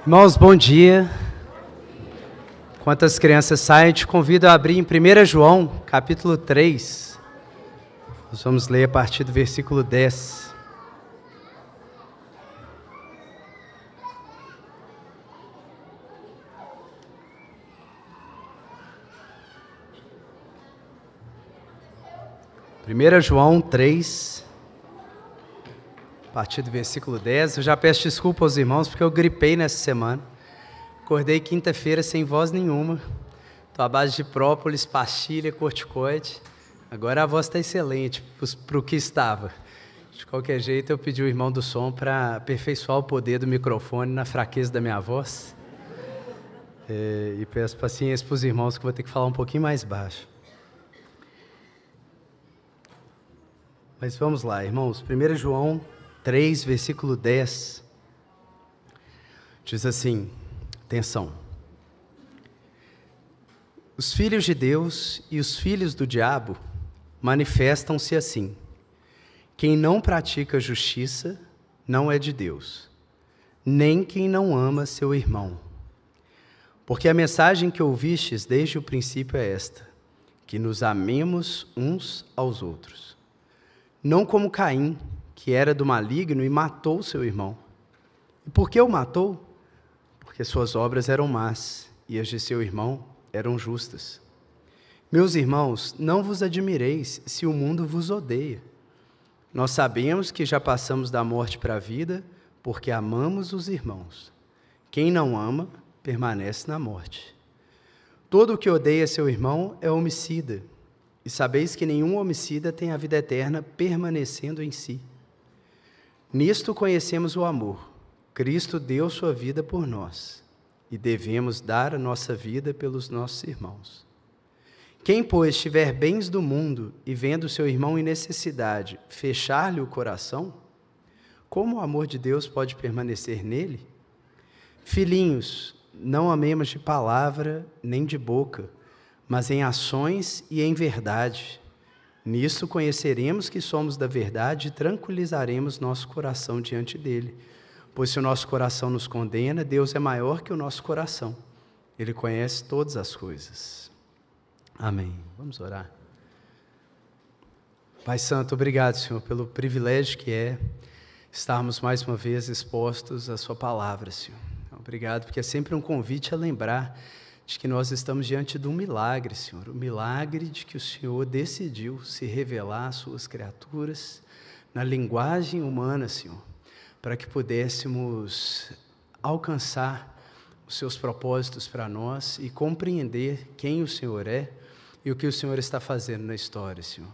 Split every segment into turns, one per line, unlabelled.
Irmãos, bom dia. Enquanto as crianças saem, te convido a abrir em 1 João, capítulo 3. Nós vamos ler a partir do versículo 10. Primeira João 3, a partir do versículo 10. Eu já peço desculpa aos irmãos porque eu gripei nessa semana. Acordei quinta-feira sem voz nenhuma. Estou à base de própolis, pastilha, corticoide. Agora a voz está excelente para o que estava. De qualquer jeito, eu pedi ao irmão do som para aperfeiçoar o poder do microfone na fraqueza da minha voz. E peço paciência para os irmãos que vou ter que falar um pouquinho mais baixo. Mas vamos lá, irmãos. 1 João 3, versículo 10. Diz assim, atenção. Os filhos de Deus e os filhos do diabo manifestam-se assim. Quem não pratica justiça não é de Deus, nem quem não ama seu irmão. Porque a mensagem que ouvistes desde o princípio é esta, que nos amemos uns aos outros. Não como Caim, que era do maligno e matou seu irmão. E por que o matou? Porque suas obras eram más e as de seu irmão eram justas. Meus irmãos, não vos admireis se o mundo vos odeia. Nós sabemos que já passamos da morte para a vida, porque amamos os irmãos. Quem não ama, permanece na morte. Todo o que odeia seu irmão é homicida. E sabeis que nenhum homicida tem a vida eterna permanecendo em si. Nisto conhecemos o amor. Cristo deu sua vida por nós, e devemos dar a nossa vida pelos nossos irmãos. Quem, pois, tiver bens do mundo e vendo seu irmão em necessidade, fechar-lhe o coração, como o amor de Deus pode permanecer nele? Filhinhos, não amemos de palavra nem de boca, mas em ações e em verdade. Nisto conheceremos que somos da verdade e tranquilizaremos nosso coração diante dele. Pois se o nosso coração nos condena, Deus é maior que o nosso coração. Ele conhece todas as coisas. Amém. Vamos orar. Pai Santo, obrigado, Senhor, pelo privilégio que é estarmos mais uma vez expostos à sua palavra, Senhor. Obrigado, porque é sempre um convite a lembrar de que nós estamos diante de um milagre, Senhor. O milagre de que o Senhor decidiu se revelar às suas criaturas na linguagem humana, Senhor, para que pudéssemos alcançar os seus propósitos para nós e compreender quem o Senhor é e o que o Senhor está fazendo na história, Senhor.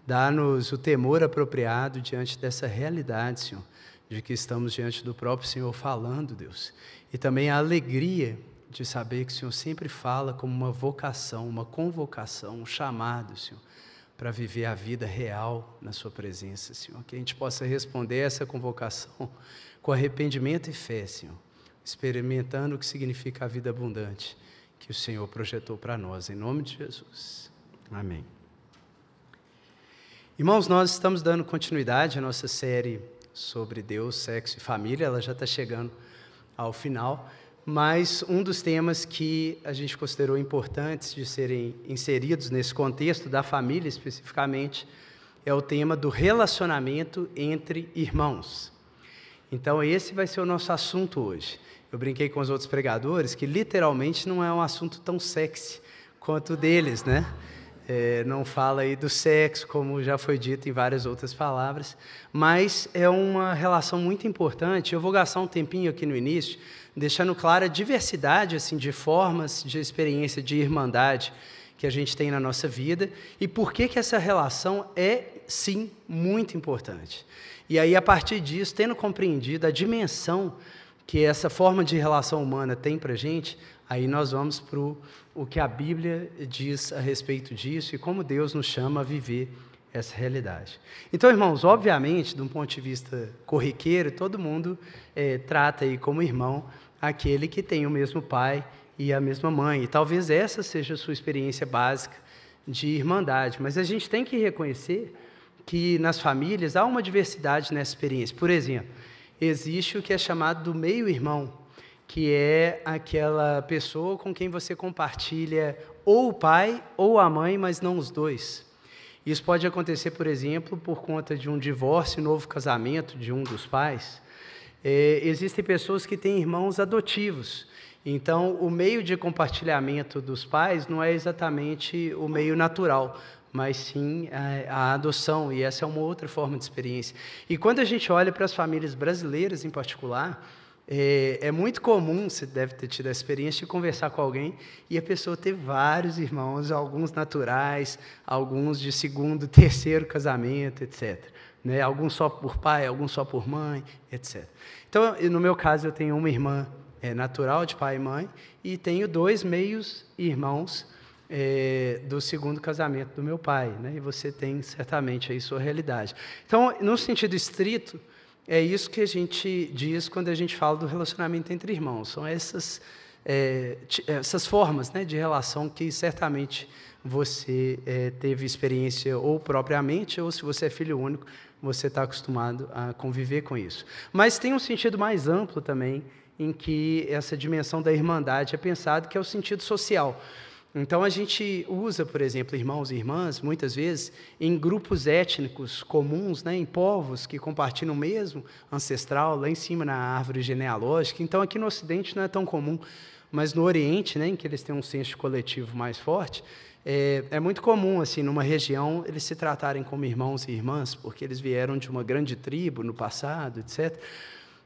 Dá-nos o temor apropriado diante dessa realidade, Senhor, de que estamos diante do próprio Senhor falando, Deus, e também a alegria de saber que o Senhor sempre fala como uma vocação, uma convocação, um chamado, Senhor, para viver a vida real na sua presença, Senhor. Que a gente possa responder essa convocação com arrependimento e fé, Senhor, experimentando o que significa a vida abundante que o Senhor projetou para nós, em nome de Jesus. Amém. Irmãos, nós estamos dando continuidade à nossa série sobre Deus, sexo e família. Ela já está chegando ao final. Mas um dos temas que a gente considerou importantes de serem inseridos nesse contexto da família especificamente é o tema do relacionamento entre irmãos. Então esse vai ser o nosso assunto hoje. Eu brinquei com os outros pregadores que literalmente não é um assunto tão sexy quanto o deles, né? Não fala aí do sexo, como já foi dito em várias outras palavras, mas é uma relação muito importante. Eu vou gastar um tempinho aqui no início, deixando clara a diversidade assim, de formas de experiência de irmandade que a gente tem na nossa vida e por que essa relação é, sim, muito importante. E aí, a partir disso, tendo compreendido a dimensão que essa forma de relação humana tem para a gente, aí nós vamos para o que a Bíblia diz a respeito disso e como Deus nos chama a viver essa realidade. Então, irmãos, obviamente, de um ponto de vista corriqueiro, todo mundo trata aí como irmão aquele que tem o mesmo pai e a mesma mãe. E talvez essa seja a sua experiência básica de irmandade. Mas a gente tem que reconhecer que nas famílias há uma diversidade nessa experiência. Por exemplo, existe o que é chamado do meio-irmão, que é aquela pessoa com quem você compartilha ou o pai ou a mãe, mas não os dois. Isso pode acontecer, por exemplo, por conta de um divórcio, novo casamento de um dos pais. Existem pessoas que têm irmãos adotivos. Então, o meio de compartilhamento dos pais não é exatamente o meio natural, mas sim a adoção, e essa é uma outra forma de experiência. E quando a gente olha para as famílias brasileiras em particular, é muito comum, você deve ter tido a experiência de conversar com alguém e a pessoa ter vários irmãos, alguns naturais, alguns de segundo, terceiro casamento, etc. Né? Alguns só por pai, alguns só por mãe, etc. Então, no meu caso, eu tenho uma irmã natural de pai e mãe e tenho 2 meios irmãos do segundo casamento do meu pai. Né? E você tem certamente aí sua realidade. Então, no sentido estrito, é isso que a gente diz quando a gente fala do relacionamento entre irmãos. São essas formas, né, de relação que certamente você teve experiência ou propriamente, ou se você é filho único, você está acostumado a conviver com isso. Mas tem um sentido mais amplo também, em que essa dimensão da irmandade é pensado, que é o sentido social. Então, a gente usa, por exemplo, irmãos e irmãs, muitas vezes, em grupos étnicos comuns, né, em povos que compartilham o mesmo ancestral, lá em cima na árvore genealógica. Então, aqui no Ocidente não é tão comum, mas no Oriente, né, em que eles têm um senso coletivo mais forte, é muito comum, assim, numa região, eles se tratarem como irmãos e irmãs, porque eles vieram de uma grande tribo no passado, etc.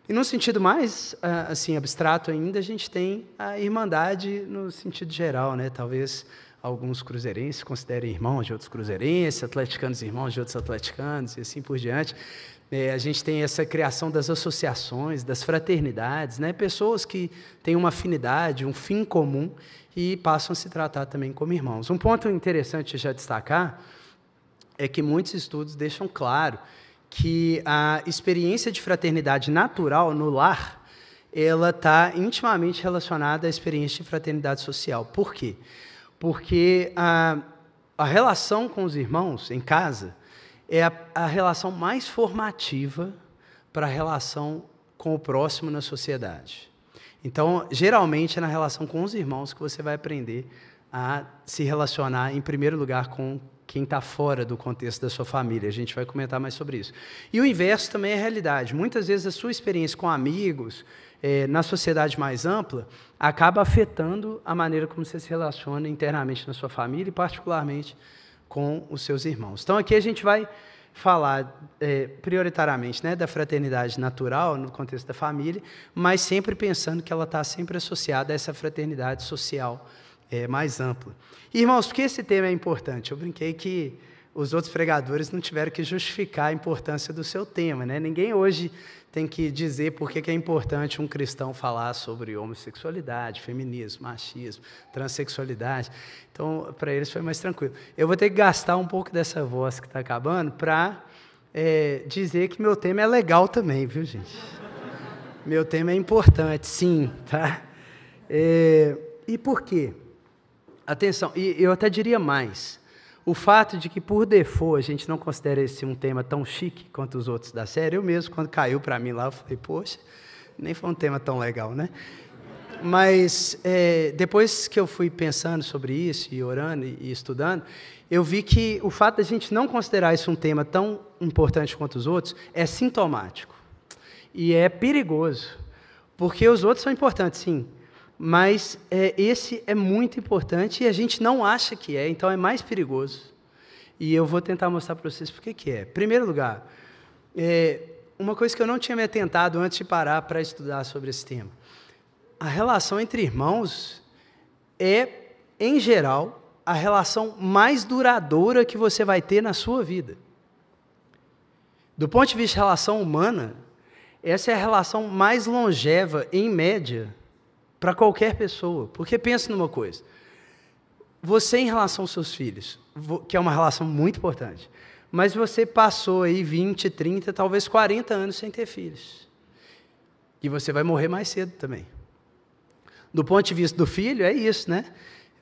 E no sentido mais assim, abstrato ainda, a gente tem a irmandade no sentido geral, né? Talvez alguns cruzeirenses considerem irmãos de outros cruzeirenses, atleticanos irmãos de outros atleticanos, e assim por diante. A gente tem essa criação das associações, das fraternidades, né? Pessoas que têm uma afinidade, um fim comum e passam a se tratar também como irmãos. Um ponto interessante já destacar é que muitos estudos deixam claro que a experiência de fraternidade natural no lar, ela está intimamente relacionada à experiência de fraternidade social. Por quê? Porque a relação com os irmãos em casa é a relação mais formativa para a relação com o próximo na sociedade. Então, geralmente, é na relação com os irmãos que você vai aprender a se relacionar, em primeiro lugar, com quem está fora do contexto da sua família. A gente vai comentar mais sobre isso. E o inverso também é realidade. Muitas vezes a sua experiência com amigos, na sociedade mais ampla, acaba afetando a maneira como você se relaciona internamente na sua família e particularmente com os seus irmãos. Então, aqui a gente vai falar prioritariamente, né, da fraternidade natural no contexto da família, mas sempre pensando que ela está sempre associada a essa fraternidade social mais ampla. Irmãos, por que esse tema é importante? Eu brinquei que os outros pregadores não tiveram que justificar a importância do seu tema, né? Ninguém hoje tem que dizer por que é importante um cristão falar sobre homossexualidade, feminismo, machismo, transexualidade. Então, para eles foi mais tranquilo. Eu vou ter que gastar um pouco dessa voz que está acabando para dizer que meu tema é legal também, viu, gente? Meu tema é importante, sim, tá? E por quê? Atenção, e eu até diria mais, o fato de que, por default, a gente não considera esse um tema tão chique quanto os outros da série, eu mesmo, quando caiu para mim lá, eu falei, poxa, nem foi um tema tão legal, né? Mas, depois que eu fui pensando sobre isso, e orando, e estudando, eu vi que o fato de a gente não considerar isso um tema tão importante quanto os outros é sintomático. E é perigoso, porque os outros são importantes, sim, mas esse é muito importante e a gente não acha que é, então é mais perigoso. E eu vou tentar mostrar para vocês por que é. Em primeiro lugar, uma coisa que eu não tinha me atentado antes de parar para estudar sobre esse tema. A relação entre irmãos é, em geral, a relação mais duradoura que você vai ter na sua vida. Do ponto de vista de relação humana, essa é a relação mais longeva, em média, para qualquer pessoa. Porque pensa numa coisa, você em relação aos seus filhos, que é uma relação muito importante, mas você passou aí 20, 30, talvez 40 anos sem ter filhos. E você vai morrer mais cedo também. Do ponto de vista do filho, é isso, né?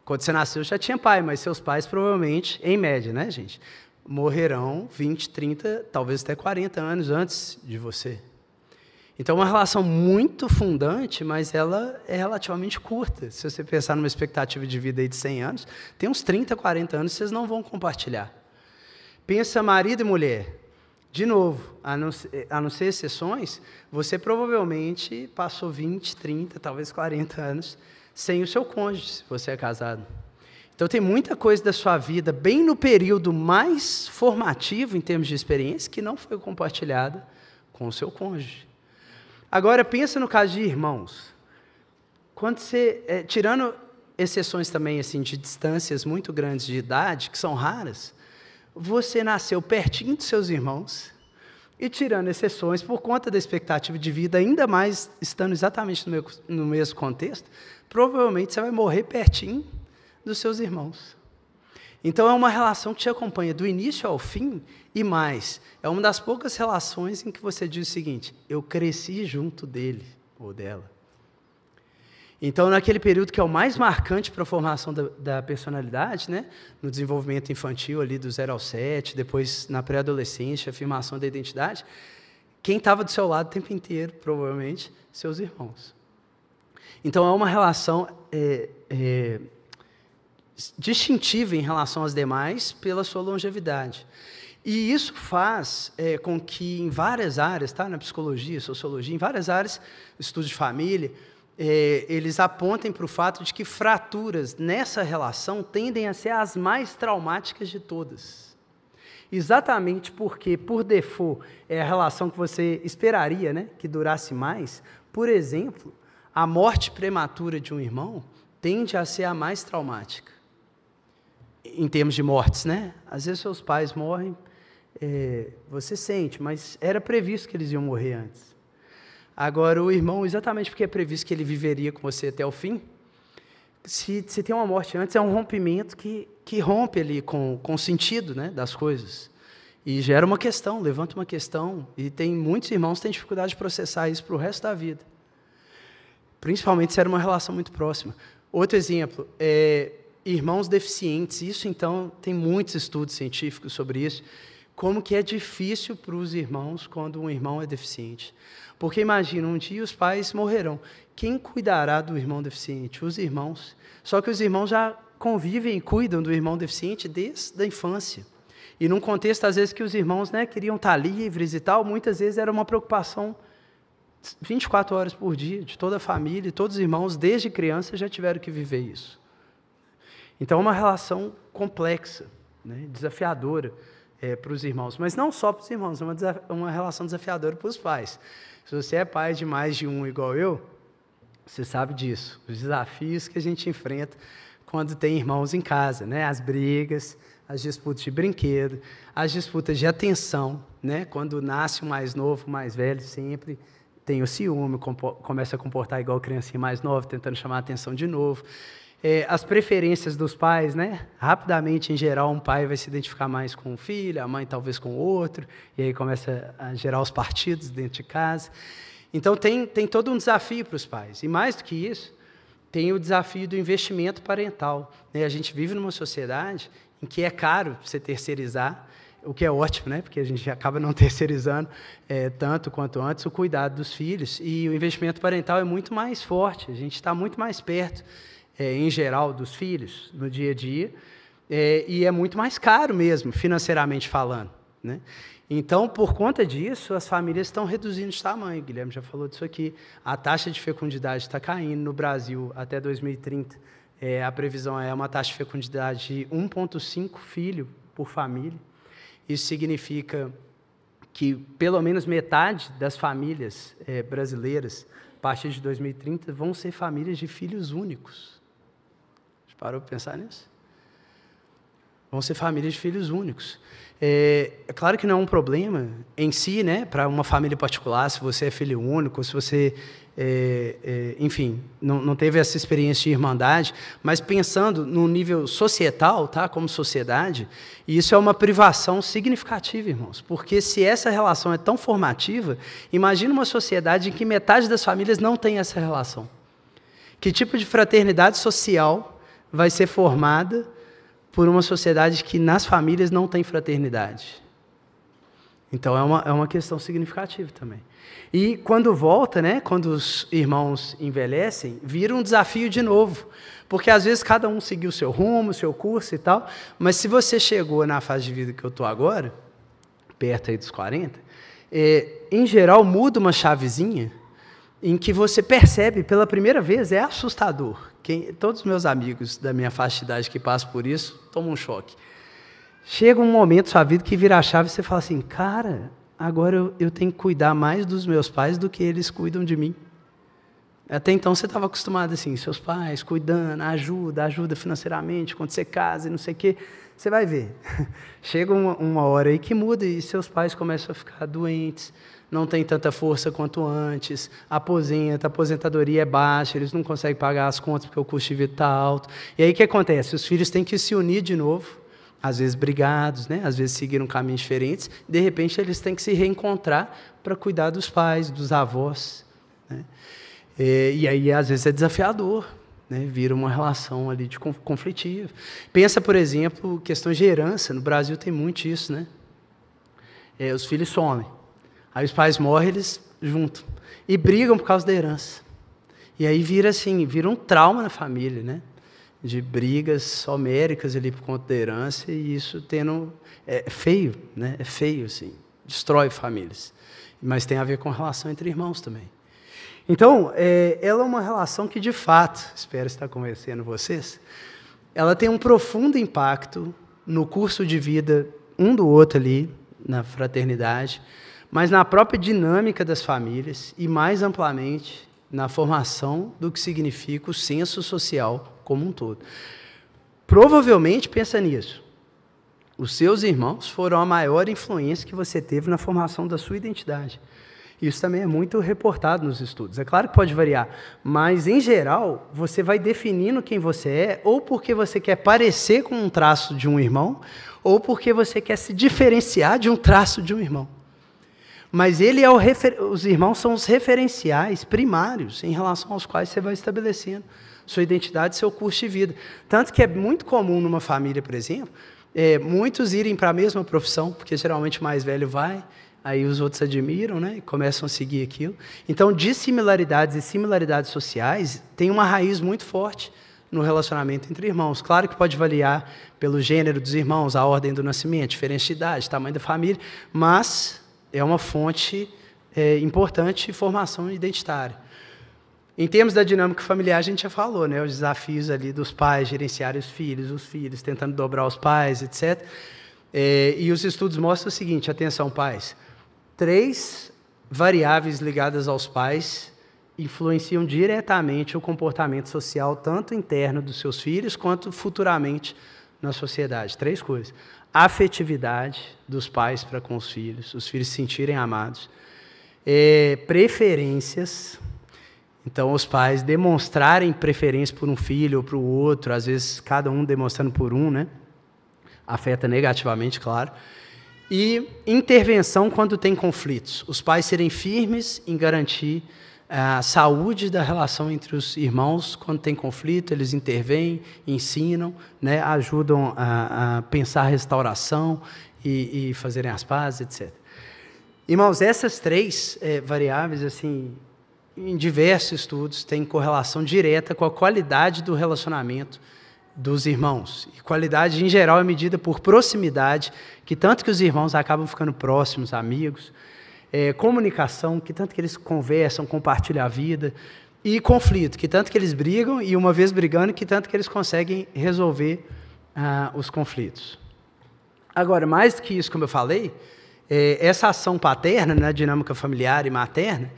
Quando você nasceu já tinha pai, mas seus pais provavelmente, em média, né, gente, morrerão 20, 30, talvez até 40 anos antes de você. Então, é uma relação muito fundante, mas ela é relativamente curta. Se você pensar numa expectativa de vida aí de 100 anos, tem uns 30, 40 anos que vocês não vão compartilhar. Pensa marido e mulher. De novo, a não ser exceções, você provavelmente passou 20, 30, talvez 40 anos sem o seu cônjuge, se você é casado. Então, tem muita coisa da sua vida, bem no período mais formativo, em termos de experiência, que não foi compartilhada com o seu cônjuge. Agora, pensa no caso de irmãos. Quando você, tirando exceções também assim, de distâncias muito grandes de idade, que são raras, você nasceu pertinho dos seus irmãos, e tirando exceções, por conta da expectativa de vida, ainda mais estando exatamente no mesmo contexto, provavelmente você vai morrer pertinho dos seus irmãos. Então, é uma relação que te acompanha do início ao fim e mais. É uma das poucas relações em que você diz o seguinte: eu cresci junto dele ou dela. Então, naquele período que é o mais marcante para a formação da personalidade, né? No desenvolvimento infantil, ali do 0 ao 7, depois na pré-adolescência, a afirmação da identidade, quem estava do seu lado o tempo inteiro, provavelmente, seus irmãos. Então, é uma relação distintiva em relação às demais pela sua longevidade. E isso faz com que, em várias áreas, tá? Na psicologia, sociologia, em várias áreas, estudo de família, eles apontem para o fato de que fraturas nessa relação tendem a ser as mais traumáticas de todas. Exatamente porque, por default, é a relação que você esperaria, né, que durasse mais. Por exemplo, a morte prematura de um irmão tende a ser a mais traumática. Em termos de mortes, né? Às vezes seus pais morrem, você sente, mas era previsto que eles iam morrer antes. Agora, o irmão, exatamente porque é previsto que ele viveria com você até o fim, se tem uma morte antes, é um rompimento que rompe ali com o sentido, né, das coisas. E gera uma questão, levanta uma questão, e tem muitos irmãos que têm dificuldade de processar isso para o resto da vida. Principalmente se era uma relação muito próxima. Outro exemplo, irmãos deficientes. Isso, então, tem muitos estudos científicos sobre isso, como que é difícil para os irmãos quando um irmão é deficiente. Porque, imagina, um dia os pais morrerão. Quem cuidará do irmão deficiente? Os irmãos. Só que os irmãos já convivem e cuidam do irmão deficiente desde a infância. E num contexto, às vezes, que os irmãos, né, queriam estar livres e tal, muitas vezes era uma preocupação 24 horas por dia, de toda a família, todos os irmãos, desde criança, já tiveram que viver isso. Então, é uma relação complexa, né, desafiadora para os irmãos. Mas não só para os irmãos, é uma relação desafiadora para os pais. Se você é pai de mais de um igual eu, você sabe disso. Os desafios que a gente enfrenta quando tem irmãos em casa, né? As brigas, as disputas de brinquedo, as disputas de atenção, né? Quando nasce o mais novo, o mais velho, sempre tem o ciúme, começa a comportar igual criancinha mais nova, tentando chamar a atenção de novo. As preferências dos pais, né? Rapidamente, em geral, um pai vai se identificar mais com o filho, a mãe talvez com o outro, e aí começa a gerar os partidos dentro de casa. Então, tem todo um desafio para os pais. E mais do que isso, tem o desafio do investimento parental, né? A gente vive numa sociedade em que é caro você terceirizar, o que é ótimo, né? Porque a gente acaba não terceirizando tanto quanto antes o cuidado dos filhos, e o investimento parental é muito mais forte, a gente está muito mais perto, em geral, dos filhos, no dia a dia, e é muito mais caro mesmo, financeiramente falando, né? Então, por conta disso, as famílias estão reduzindo de tamanho. O Guilherme já falou disso aqui. A taxa de fecundidade está caindo no Brasil até 2030. A previsão é uma taxa de fecundidade de 1,5 filho por família. Isso significa que pelo menos metade das famílias brasileiras, a partir de 2030, vão ser famílias de filhos únicos. Você parou para pensar nisso? Vão ser famílias de filhos únicos. É claro que não é um problema em si, né, para uma família particular, se você é filho único, se você, enfim, não teve essa experiência de irmandade, mas pensando no nível societal, tá, como sociedade, isso é uma privação significativa, irmãos, porque se essa relação é tão formativa, imagina uma sociedade em que metade das famílias não tem essa relação. Que tipo de fraternidade social vai ser formada por uma sociedade que nas famílias não tem fraternidade? Então, é uma questão significativa também. E quando volta, né, quando os irmãos envelhecem, vira um desafio de novo. Porque, às vezes, cada um seguiu o seu rumo, o seu curso e tal, mas se você chegou na fase de vida que eu estou agora, perto aí dos 40, em geral, muda uma chavezinha em que você percebe, pela primeira vez, é assustador. Todos os meus amigos da minha faixa de idade que passam por isso, tomam um choque. Chega um momento na sua vida que vira a chave e você fala assim, cara, agora eu tenho que cuidar mais dos meus pais do que eles cuidam de mim. Até então você estava acostumado assim, seus pais cuidando, ajuda financeiramente, quando você casa e não sei o quê. Você vai ver. Chega uma hora aí que muda e seus pais começam a ficar doentes, não tem tanta força quanto antes, a aposentadoria é baixa, eles não conseguem pagar as contas porque o custo de vida está alto. E aí o que acontece? Os filhos têm que se unir de novo, às vezes brigados, né? Às vezes seguiram caminhos diferentes, de repente eles têm que se reencontrar para cuidar dos pais, dos avós, né? E aí, às vezes, é desafiador, né? Vira uma relação ali de conflitiva. Pensa, por exemplo, questões de herança. No Brasil tem muito isso, né? Os filhos somem. Aí os pais morrem, eles juntam. E brigam por causa da herança. E aí vira um trauma na família, né? De brigas homéricas ali por conta da herança, e isso é feio, né? É feio, assim. Destrói famílias. Mas tem a ver com a relação entre irmãos também. Então, ela é uma relação que, de fato, espero estar convencendo vocês, ela tem um profundo impacto no curso de vida um do outro ali, na fraternidade, mas na própria dinâmica das famílias e, mais amplamente, na formação do que significa o senso social como um todo. Provavelmente, pensa nisso, os seus irmãos foram a maior influência que você teve na formação da sua identidade. Isso também é muito reportado nos estudos. É claro que pode variar, mas, em geral, você vai definindo quem você é, ou porque você quer parecer com um traço de um irmão, ou porque você quer se diferenciar de um traço de um irmão. Mas os irmãos são os referenciais primários em relação aos quais você vai estabelecendo sua identidade, seu curso de vida. Tanto que é muito comum numa família, por exemplo, muitos irem para a mesma profissão, porque geralmente o mais velho vai, aí os outros admiram, né, e começam a seguir aquilo. Então, dissimilaridades e similaridades sociais têm uma raiz muito forte no relacionamento entre irmãos. Claro que pode variar pelo gênero dos irmãos, a ordem do nascimento, diferença de idade, tamanho da família, mas é uma fonte importante de formação identitária. Em termos da dinâmica familiar, a gente já falou, né, os desafios ali dos pais gerenciarem os filhos tentando dobrar os pais, etc. E os estudos mostram o seguinte, atenção pais, 3 variáveis ligadas aos pais influenciam diretamente o comportamento social, tanto interno dos seus filhos, quanto futuramente na sociedade. 3 coisas. A afetividade dos pais para com os filhos se sentirem amados. Preferências, então os pais demonstrarem preferência por um filho ou para o outro, às vezes cada um demonstrando por um, né? Afeta negativamente, claro. E intervenção quando tem conflitos. Os pais serem firmes em garantir a saúde da relação entre os irmãos. Quando tem conflito, eles intervêm, ensinam, né, ajudam a pensar a restauração e fazerem as pazes, etc. Irmãos, essas 3 variáveis, assim, em diversos estudos, têm correlação direta com a qualidade do relacionamento dos irmãos. E qualidade, em geral, é medida por proximidade, que tanto que os irmãos acabam ficando próximos, amigos, comunicação, que tanto que eles conversam, compartilham a vida, e conflito, que tanto que eles brigam, e uma vez brigando, que tanto que eles conseguem resolver os conflitos. Agora, mais do que isso, como eu falei, essa ação paterna, na dinâmica familiar e materna,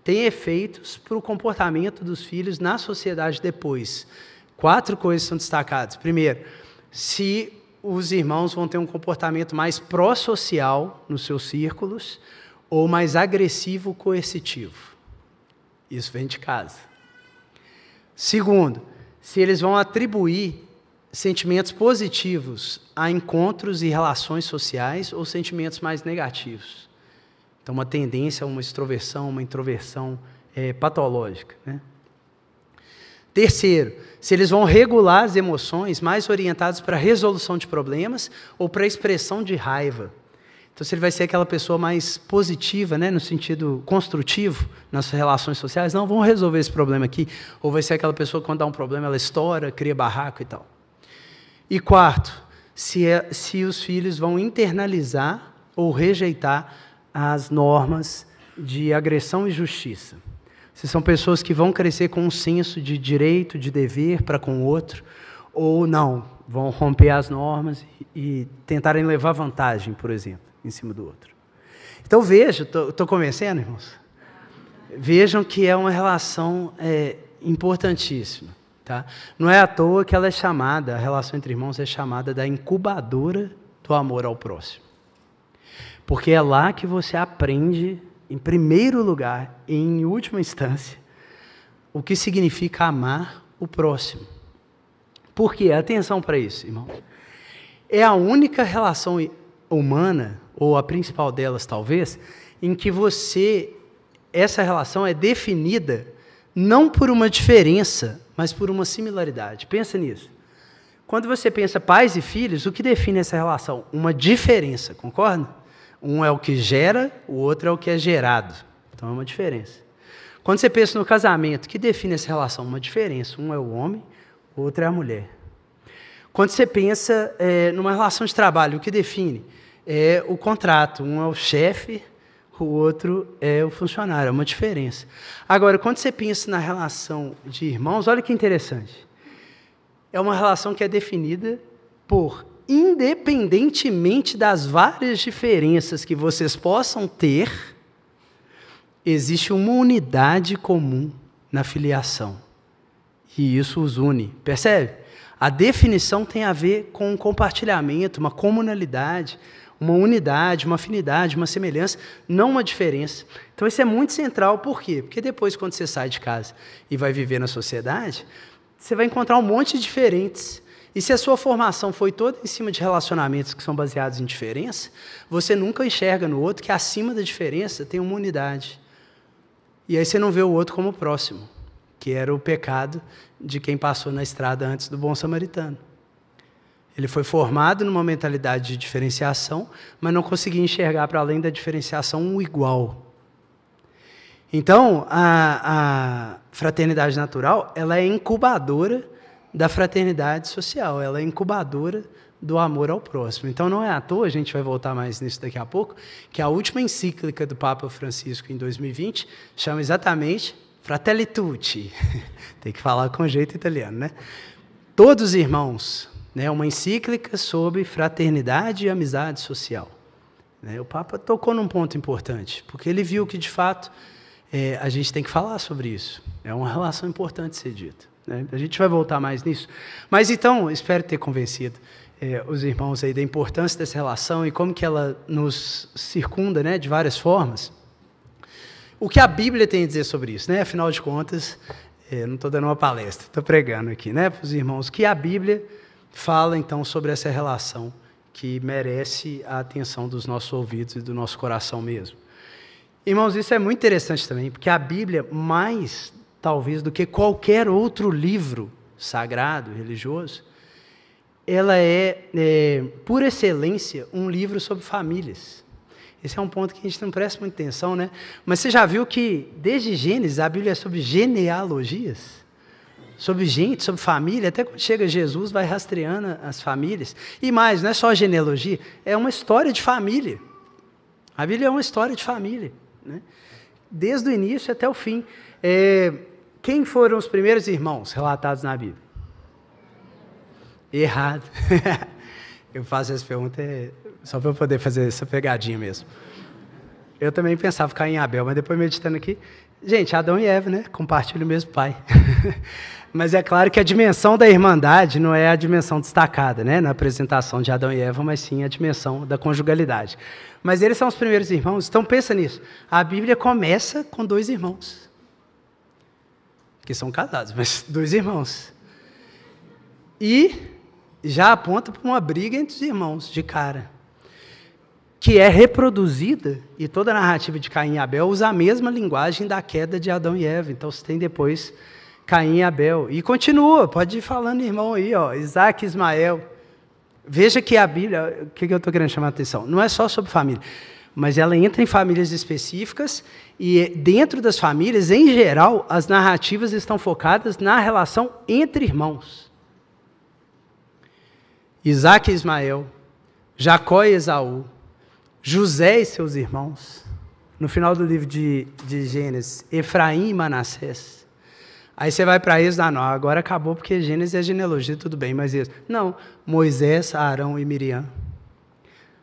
tem efeitos para o comportamento dos filhos na sociedade depois. 4 coisas são destacadas. Primeiro, se os irmãos vão ter um comportamento mais pró-social nos seus círculos ou mais agressivo coercitivo. Isso vem de casa. Segundo, se eles vão atribuir sentimentos positivos a encontros e relações sociais ou sentimentos mais negativos. Então, uma tendência a uma extroversão, uma introversão patológica, né? Terceiro, se eles vão regular as emoções mais orientadas para a resolução de problemas ou para a expressão de raiva. Então, se ele vai ser aquela pessoa mais positiva, né, no sentido construtivo, nas relações sociais, não, vamos resolver esse problema aqui. Ou vai ser aquela pessoa que, quando dá um problema, ela estoura, cria barraco e tal. E quarto, se os filhos vão internalizar ou rejeitar as normas de agressão e justiça. Se são pessoas que vão crescer com um senso de direito, de dever para com o outro, ou não, vão romper as normas e tentarem levar vantagem, por exemplo, em cima do outro. Então vejam, estou convencendo, irmãos? Vejam que é uma relação importantíssima. Tá? Não é à toa que ela é chamada, a relação entre irmãos é chamada da incubadora do amor ao próximo. Porque é lá que você aprende, em primeiro lugar, e em última instância, o que significa amar o próximo. Por quê? Atenção para isso, irmãos. É a única relação humana, ou a principal delas talvez, em que essa relação é definida não por uma diferença, mas por uma similaridade. Pensa nisso. Quando você pensa pais e filhos, o que define essa relação? Uma diferença, concorda? Um é o que gera, o outro é o que é gerado. Então é uma diferença. Quando você pensa no casamento, o que define essa relação? Uma diferença. Um é o homem, o outro é a mulher. Quando você pensa numa relação de trabalho, o que define? É o contrato. Um é o chefe, o outro é o funcionário. É uma diferença. Agora, quando você pensa na relação de irmãos, olha que interessante. É uma relação que é definida por, independentemente das várias diferenças que vocês possam ter, existe uma unidade comum na filiação. E isso os une. Percebe? A definição tem a ver com um compartilhamento, uma comunalidade, uma unidade, uma afinidade, uma semelhança, não uma diferença. Então, isso é muito central. Por quê? Porque depois, quando você sai de casa e vai viver na sociedade, você vai encontrar um monte de diferentes. E se a sua formação foi toda em cima de relacionamentos que são baseados em diferença, você nunca enxerga no outro que acima da diferença tem uma unidade. E aí você não vê o outro como próximo, que era o pecado de quem passou na estrada antes do bom samaritano. Ele foi formado numa mentalidade de diferenciação, mas não conseguia enxergar para além da diferenciação um igual. Então, a fraternidade natural, ela é incubadora da fraternidade social, ela é incubadora do amor ao próximo. Então, não é à toa, a gente vai voltar mais nisso daqui a pouco, que a última encíclica do Papa Francisco em 2020 chama exatamente Fratelli Tutti. Tem que falar com jeito italiano, né? Todos irmãos, né? Uma encíclica sobre fraternidade e amizade social. Né? O Papa tocou num ponto importante, porque ele viu que, de fato, a gente tem que falar sobre isso. É uma relação importante ser dita. Né? A gente vai voltar mais nisso. Mas, então, espero ter convencido os irmãos aí da importância dessa relação e como que ela nos circunda, né, de várias formas. O que a Bíblia tem a dizer sobre isso, né? Afinal de contas, não estou dando uma palestra, estou pregando aqui, né, para os irmãos, que a Bíblia fala, então, sobre essa relação que merece a atenção dos nossos ouvidos e do nosso coração mesmo. Irmãos, isso é muito interessante também, porque a Bíblia, mais, talvez, do que qualquer outro livro sagrado, religioso, ela é, por excelência, um livro sobre famílias. Esse é um ponto que a gente não presta muita atenção, né? Mas você já viu que, desde Gênesis, a Bíblia é sobre genealogias? Sobre gente, sobre família, até quando chega Jesus, vai rastreando as famílias. E mais, não é só genealogia, é uma história de família. A Bíblia é uma história de família, né? Desde o início até o fim. Quem foram os primeiros irmãos relatados na Bíblia? Errado. Eu faço essa pergunta só para eu poder fazer essa pegadinha mesmo. Eu também pensava ficar em Abel, mas depois meditando aqui, gente, Adão e Eva, né? Compartilham o mesmo pai. Mas é claro que a dimensão da irmandade não é a dimensão destacada, né, na apresentação de Adão e Eva, mas sim a dimensão da conjugalidade. Mas eles são os primeiros irmãos, então pensa nisso. A Bíblia começa com 2 irmãos, que são casados, mas 2 irmãos. E já aponta para uma briga entre os irmãos, de cara, que é reproduzida, e toda a narrativa de Caim e Abel usa a mesma linguagem da queda de Adão e Eva. Então, você tem depois Caim e Abel. E continua, pode ir falando, irmão, aí, ó, Isaac e Ismael. Veja que a Bíblia, o que eu estou querendo chamar a atenção? Não é só sobre família, mas ela entra em famílias específicas e dentro das famílias, em geral, as narrativas estão focadas na relação entre irmãos. Isaac e Ismael, Jacó e Esaú, José e seus irmãos. No final do livro de Gênesis, Efraim e Manassés. Aí você vai para Êxodo, não, agora acabou porque Gênesis é genealogia, tudo bem, mas Êxodo. Não, Moisés, Arão e Miriam.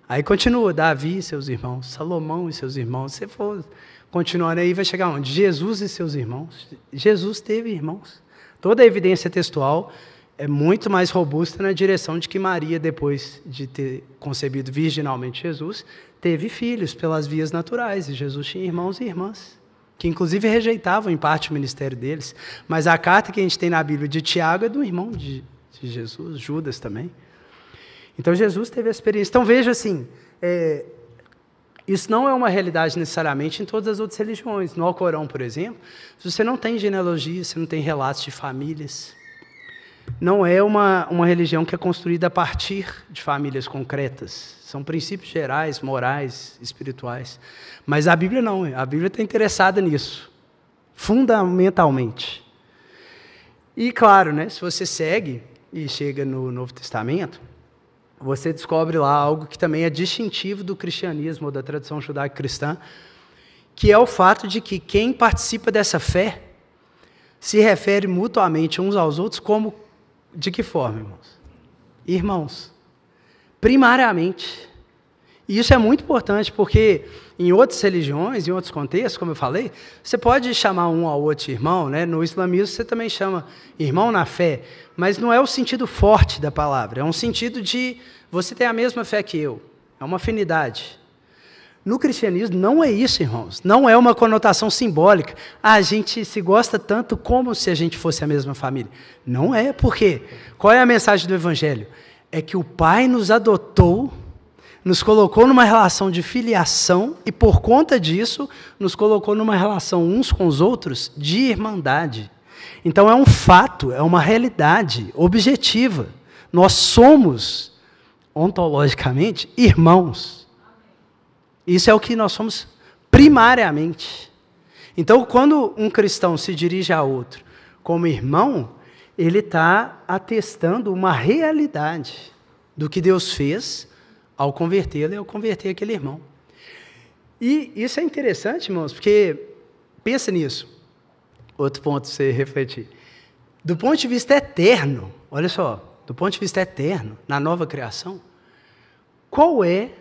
Aí continua, Davi e seus irmãos, Salomão e seus irmãos. Se for continuando aí, vai chegar onde? Jesus e seus irmãos. Jesus teve irmãos. Toda a evidência textual é muito mais robusta na direção de que Maria, depois de ter concebido virginalmente Jesus, teve filhos pelas vias naturais. E Jesus tinha irmãos e irmãs, que inclusive rejeitavam em parte o ministério deles. Mas a carta que a gente tem na Bíblia de Tiago é do irmão de Jesus, Judas também. Então Jesus teve a experiência. Então veja assim, isso não é uma realidade necessariamente em todas as outras religiões. No Alcorão, por exemplo, você não tem genealogia, você não tem relatos de famílias. Não é uma religião que é construída a partir de famílias concretas. São princípios gerais, morais, espirituais. Mas a Bíblia não. A Bíblia está interessada nisso, fundamentalmente. E claro, né, se você segue e chega no Novo Testamento, você descobre lá algo que também é distintivo do cristianismo, ou da tradição judaico-cristã, que é o fato de que quem participa dessa fé se refere mutuamente uns aos outros como, de que forma, irmãos? Irmãos. Primariamente. E isso é muito importante, porque em outras religiões, em outros contextos, como eu falei, você pode chamar um ao outro irmão, né? No islamismo você também chama irmão na fé, mas não é o sentido forte da palavra, é um sentido de você ter a mesma fé que eu, é uma afinidade. No cristianismo não é isso, irmãos, não é uma conotação simbólica, a gente se gosta tanto como se a gente fosse a mesma família. Não é, por quê? Qual é a mensagem do Evangelho? É que o Pai nos adotou, nos colocou numa relação de filiação e, por conta disso, nos colocou numa relação uns com os outros de irmandade. Então, é um fato, é uma realidade objetiva. Nós somos, ontologicamente, irmãos. Isso é o que nós somos primariamente. Então, quando um cristão se dirige a outro como irmão, ele está atestando uma realidade do que Deus fez ao convertê-lo e ao converter aquele irmão. E isso é interessante, irmãos, porque, pensa nisso, outro ponto para você refletir. Do ponto de vista eterno, olha só, do ponto de vista eterno, na nova criação, qual é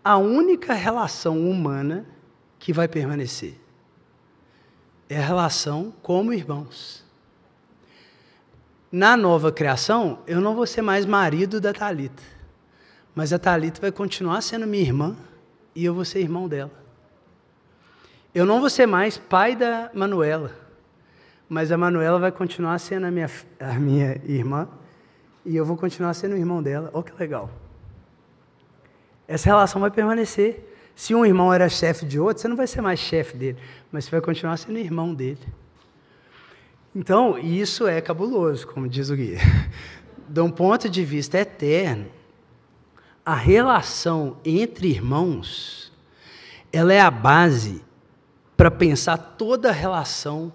a única relação humana que vai permanecer? É a relação como irmãos. Na nova criação, eu não vou ser mais marido da Thalita, mas a Thalita vai continuar sendo minha irmã e eu vou ser irmão dela. Eu não vou ser mais pai da Manuela, mas a Manuela vai continuar sendo a minha irmã e eu vou continuar sendo o irmão dela. Olha que legal. Essa relação vai permanecer. Se um irmão era chefe de outro, você não vai ser mais chefe dele, mas você vai continuar sendo irmão dele. Então, isso é cabuloso, como diz o guia. De um ponto de vista eterno, a relação entre irmãos, ela é a base para pensar toda a relação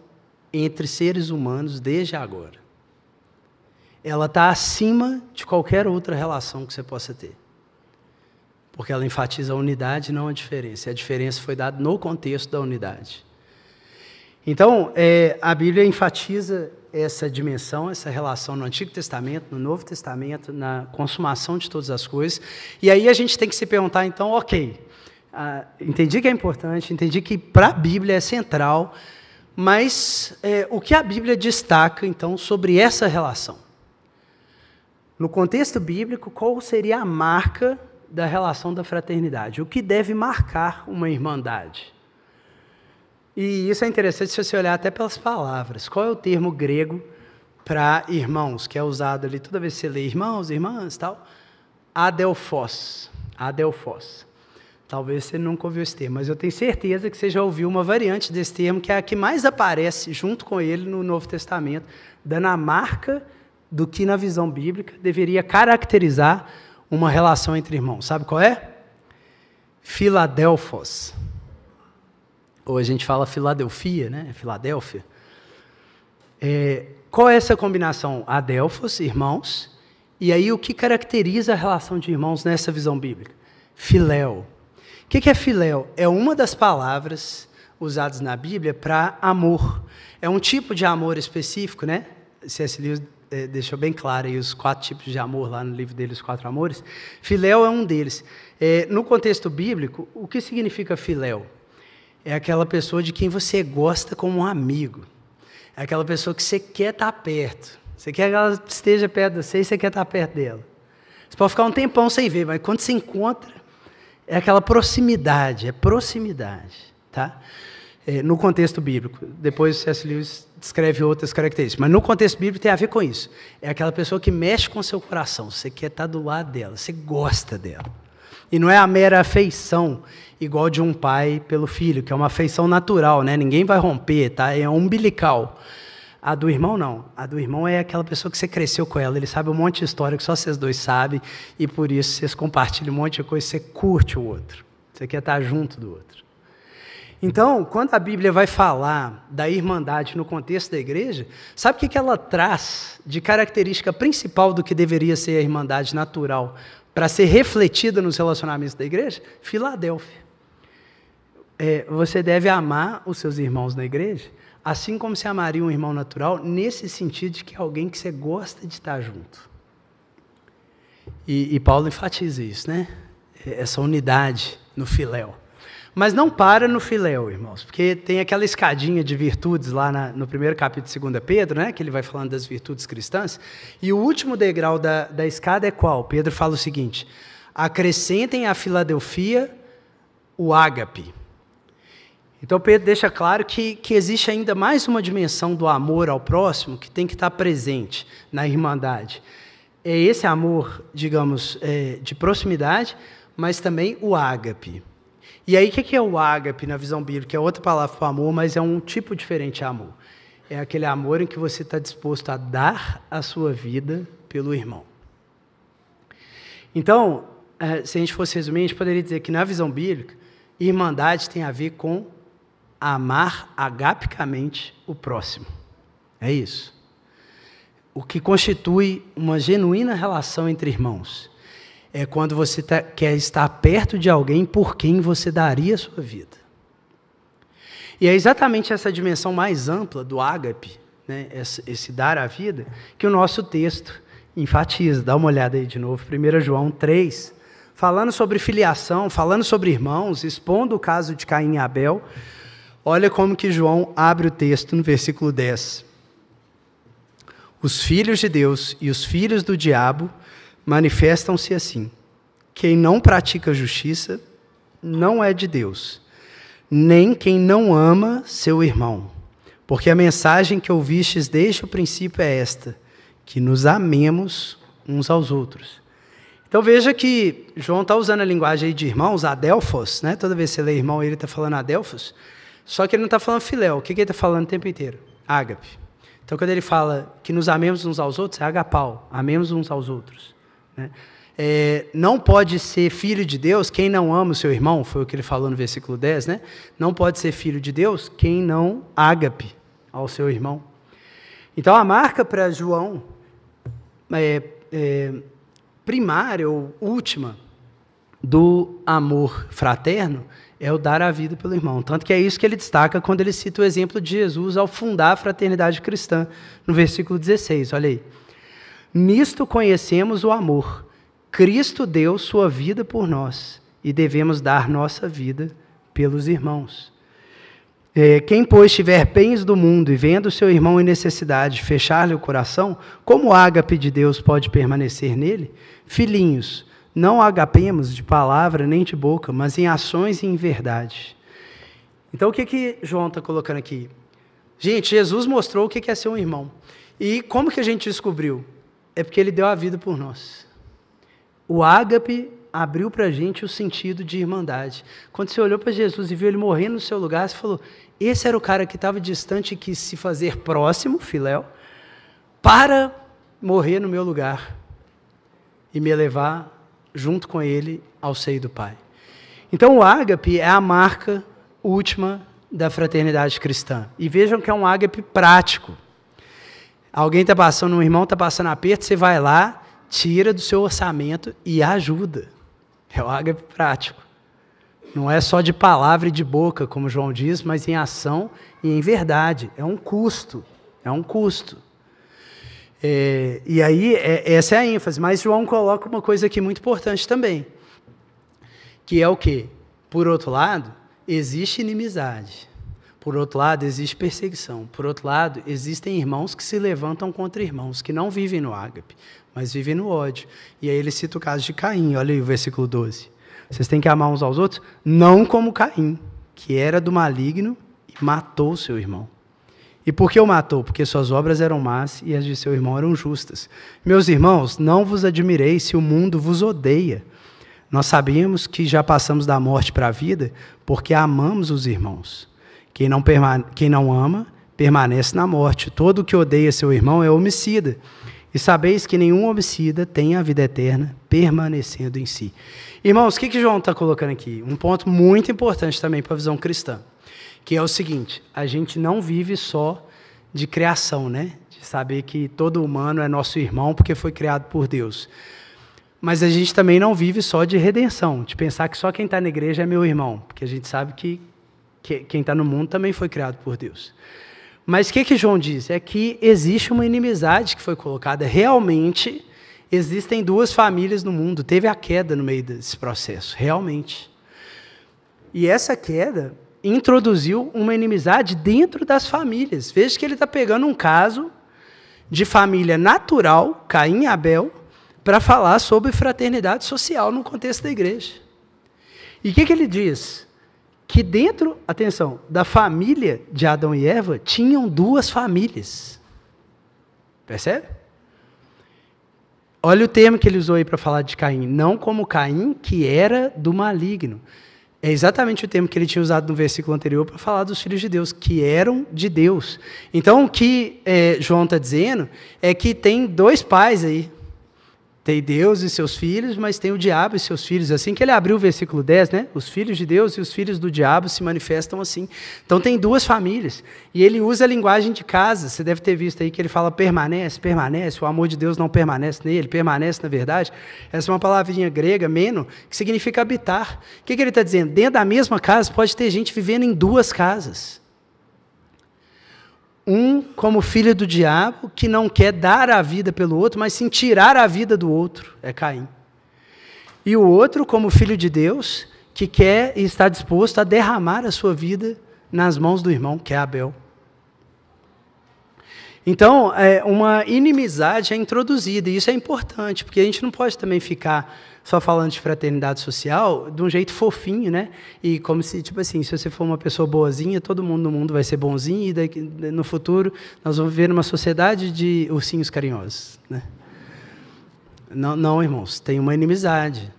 entre seres humanos desde agora. Ela está acima de qualquer outra relação que você possa ter. Porque ela enfatiza a unidade, não a diferença. A diferença foi dada no contexto da unidade. Então, a Bíblia enfatiza essa dimensão, essa relação no Antigo Testamento, no Novo Testamento, na consumação de todas as coisas. E aí a gente tem que se perguntar, então, ok, entendi que é importante, entendi que para a Bíblia é central, mas o que a Bíblia destaca, então, sobre essa relação? No contexto bíblico, qual seria a marca da relação da fraternidade? O que deve marcar uma irmandade? E isso é interessante se você olhar até pelas palavras. Qual é o termo grego para irmãos, que é usado ali toda vez que você lê irmãos, irmãs, tal? Adelphos. Adelphos. Talvez você nunca ouviu esse termo, mas eu tenho certeza que você já ouviu uma variante desse termo, que é a que mais aparece junto com ele no Novo Testamento, dando a marca do que na visão bíblica deveria caracterizar uma relação entre irmãos. Sabe qual é? Filadelfos. Ou a gente fala Filadelfia, né? Filadélfia. Qual é essa combinação? Adelfos, irmãos. E aí o que caracteriza a relação de irmãos nessa visão bíblica? Filéu. O que é filéu? É uma das palavras usadas na Bíblia para amor. É um tipo de amor específico, né? C.S. Lewis deixou bem claro aí os 4 tipos de amor lá no livro dele, Os 4 Amores. Filéu é um deles. No contexto bíblico, o que significa filéu? É aquela pessoa de quem você gosta como um amigo. É aquela pessoa que você quer estar perto. Você quer que ela esteja perto de você e você quer estar perto dela. Você pode ficar um tempão sem ver, mas quando se encontra, é aquela proximidade, tá? No contexto bíblico. Depois o C.S. Lewis descreve outras características, mas no contexto bíblico tem a ver com isso. É aquela pessoa que mexe com o seu coração, você quer estar do lado dela, você gosta dela. E não é a mera afeição igual de um pai pelo filho, que é uma afeição natural, né? Ninguém vai romper, tá? É umbilical. A do irmão, não. A do irmão é aquela pessoa que você cresceu com ela, ele sabe um monte de história que só vocês dois sabem, e por isso vocês compartilham um monte de coisa, você curte o outro, você quer estar junto do outro. Então, quando a Bíblia vai falar da irmandade no contexto da igreja, sabe o que ela traz de característica principal do que deveria ser a irmandade natural para ser refletida nos relacionamentos da igreja? Filadélfia. Você deve amar os seus irmãos na igreja, assim como você amaria um irmão natural, nesse sentido de que é alguém que você gosta de estar junto. E Paulo enfatiza isso, né? Essa unidade no filéu. Mas não para no filéu, irmãos, porque tem aquela escadinha de virtudes lá no primeiro capítulo de 2 Pedro, né, que ele vai falando das virtudes cristãs, e o último degrau da escada é qual? Pedro fala o seguinte: acrescentem à Filadelfia o ágape. Então Pedro deixa claro que existe ainda mais uma dimensão do amor ao próximo que tem que estar presente na irmandade. É esse amor, digamos, de proximidade, mas também o ágape. E aí, o que é o ágape na visão bíblica? É outra palavra para o amor, mas é um tipo diferente de amor. É aquele amor em que você está disposto a dar a sua vida pelo irmão. Então, se a gente fosse resumir, a gente poderia dizer que na visão bíblica, irmandade tem a ver com amar agapicamente o próximo. É isso. O que constitui uma genuína relação entre irmãos é quando você quer estar perto de alguém por quem você daria a sua vida. E é exatamente essa dimensão mais ampla do ágape, né, esse dar a vida, que o nosso texto enfatiza. Dá uma olhada aí de novo, 1 João 3, falando sobre filiação, falando sobre irmãos, expondo o caso de Caim e Abel. Olha como que João abre o texto no versículo 10. Os filhos de Deus e os filhos do diabo manifestam-se assim: quem não pratica justiça não é de Deus, nem quem não ama seu irmão. Porque a mensagem que ouvistes desde o princípio é esta, que nos amemos uns aos outros. Então veja que João está usando a linguagem aí de irmãos, adelphos, né? Toda vez que você lê irmão, ele está falando adelphos, só que ele não está falando filéu. O que ele está falando o tempo inteiro? Ágape. Então quando ele fala que nos amemos uns aos outros, é agapau, amemos uns aos outros. Né? Não pode ser filho de Deus quem não ama o seu irmão, foi o que ele falou no versículo 10, né? Não pode ser filho de Deus quem não ágape ao seu irmão. Então a marca para João, primária ou última do amor fraterno, é o dar a vida pelo irmão. Tanto que é isso que ele destaca quando ele cita o exemplo de Jesus ao fundar a fraternidade cristã, no versículo 16, olha aí. Nisto conhecemos o amor. Cristo deu sua vida por nós e devemos dar nossa vida pelos irmãos. Quem, pois, tiver bens do mundo e vendo seu irmão em necessidade fechar-lhe o coração, como o ágape de Deus pode permanecer nele? Filhinhos, não agapemos de palavra nem de boca, mas em ações e em verdade. Então, o que João está colocando aqui? Gente, Jesus mostrou o que é ser um irmão. E como que a gente descobriu? É porque ele deu a vida por nós. O ágape abriu para a gente o sentido de irmandade. Quando você olhou para Jesus e viu ele morrendo no seu lugar, você falou, esse era o cara que estava distante e quis se fazer próximo, filéu, para morrer no meu lugar e me levar junto com ele ao seio do Pai. Então o ágape é a marca última da fraternidade cristã. E vejam que é um ágape prático. Alguém está passando, um irmão está passando aperto, você vai lá, tira do seu orçamento e ajuda. É o ágape prático. Não é só de palavra e de boca, como João diz, mas em ação e em verdade. É um custo. É um custo. E aí, essa é a ênfase. Mas João coloca uma coisa aqui muito importante também. Que é o quê? Por outro lado, existe inimizade. Por outro lado, existe perseguição. Por outro lado, existem irmãos que se levantam contra irmãos, que não vivem no ágape, mas vivem no ódio. E aí ele cita o caso de Caim. Olha aí o versículo 12. Vocês têm que amar uns aos outros, não como Caim, que era do maligno e matou o seu irmão. E por que o matou? Porque suas obras eram más e as de seu irmão eram justas. Meus irmãos, não vos admireis se o mundo vos odeia. Nós sabemos que já passamos da morte para a vida porque amamos os irmãos. Quem não ama, permanece na morte. Todo o que odeia seu irmão é homicida. E sabeis que nenhum homicida tem a vida eterna permanecendo em si. Irmãos, o que João está colocando aqui? Um ponto muito importante também para a visão cristã, que é o seguinte: a gente não vive só de criação, né? De saber que todo humano é nosso irmão porque foi criado por Deus. Mas a gente também não vive só de redenção, de pensar que só quem está na igreja é meu irmão, porque a gente sabe que quem está no mundo também foi criado por Deus. Mas o que João diz? É que existe uma inimizade que foi colocada. Realmente, existem duas famílias no mundo. Teve a queda no meio desse processo, realmente. E essa queda introduziu uma inimizade dentro das famílias. Veja que ele está pegando um caso de família natural, Caim e Abel, para falar sobre fraternidade social no contexto da igreja. E o que ele diz? Que dentro, atenção, da família de Adão e Eva, tinham duas famílias. Percebe? Olha o termo que ele usou aí para falar de Caim. Não como Caim, que era do maligno. É exatamente o termo que ele tinha usado no versículo anterior para falar dos filhos de Deus, que eram de Deus. Então, o que João está dizendo é que tem dois pais aí. Tem Deus e seus filhos, mas tem o diabo e seus filhos. Assim que ele abriu o versículo 10, né? Os filhos de Deus e os filhos do diabo se manifestam assim. Então tem duas famílias. E ele usa a linguagem de casa. Você deve ter visto aí que ele fala permanece, permanece. O amor de Deus não permanece nele, permanece na verdade. Essa é uma palavrinha grega, meno, que significa habitar. O que ele está dizendo? Dentro da mesma casa pode ter gente vivendo em duas casas. Um como filho do diabo, que não quer dar a vida pelo outro, mas sim tirar a vida do outro, é Caim. E o outro como filho de Deus, que quer e está disposto a derramar a sua vida nas mãos do irmão, que é Abel. Então, uma inimizade é introduzida, e isso é importante, porque a gente não pode também ficar só falando de fraternidade social de um jeito fofinho, né? E como se, tipo assim, se você for uma pessoa boazinha, todo mundo no mundo vai ser bonzinho, e daqui, no futuro nós vamos viver numa sociedade de ursinhos carinhosos, né? Não, irmãos, tem uma inimizade.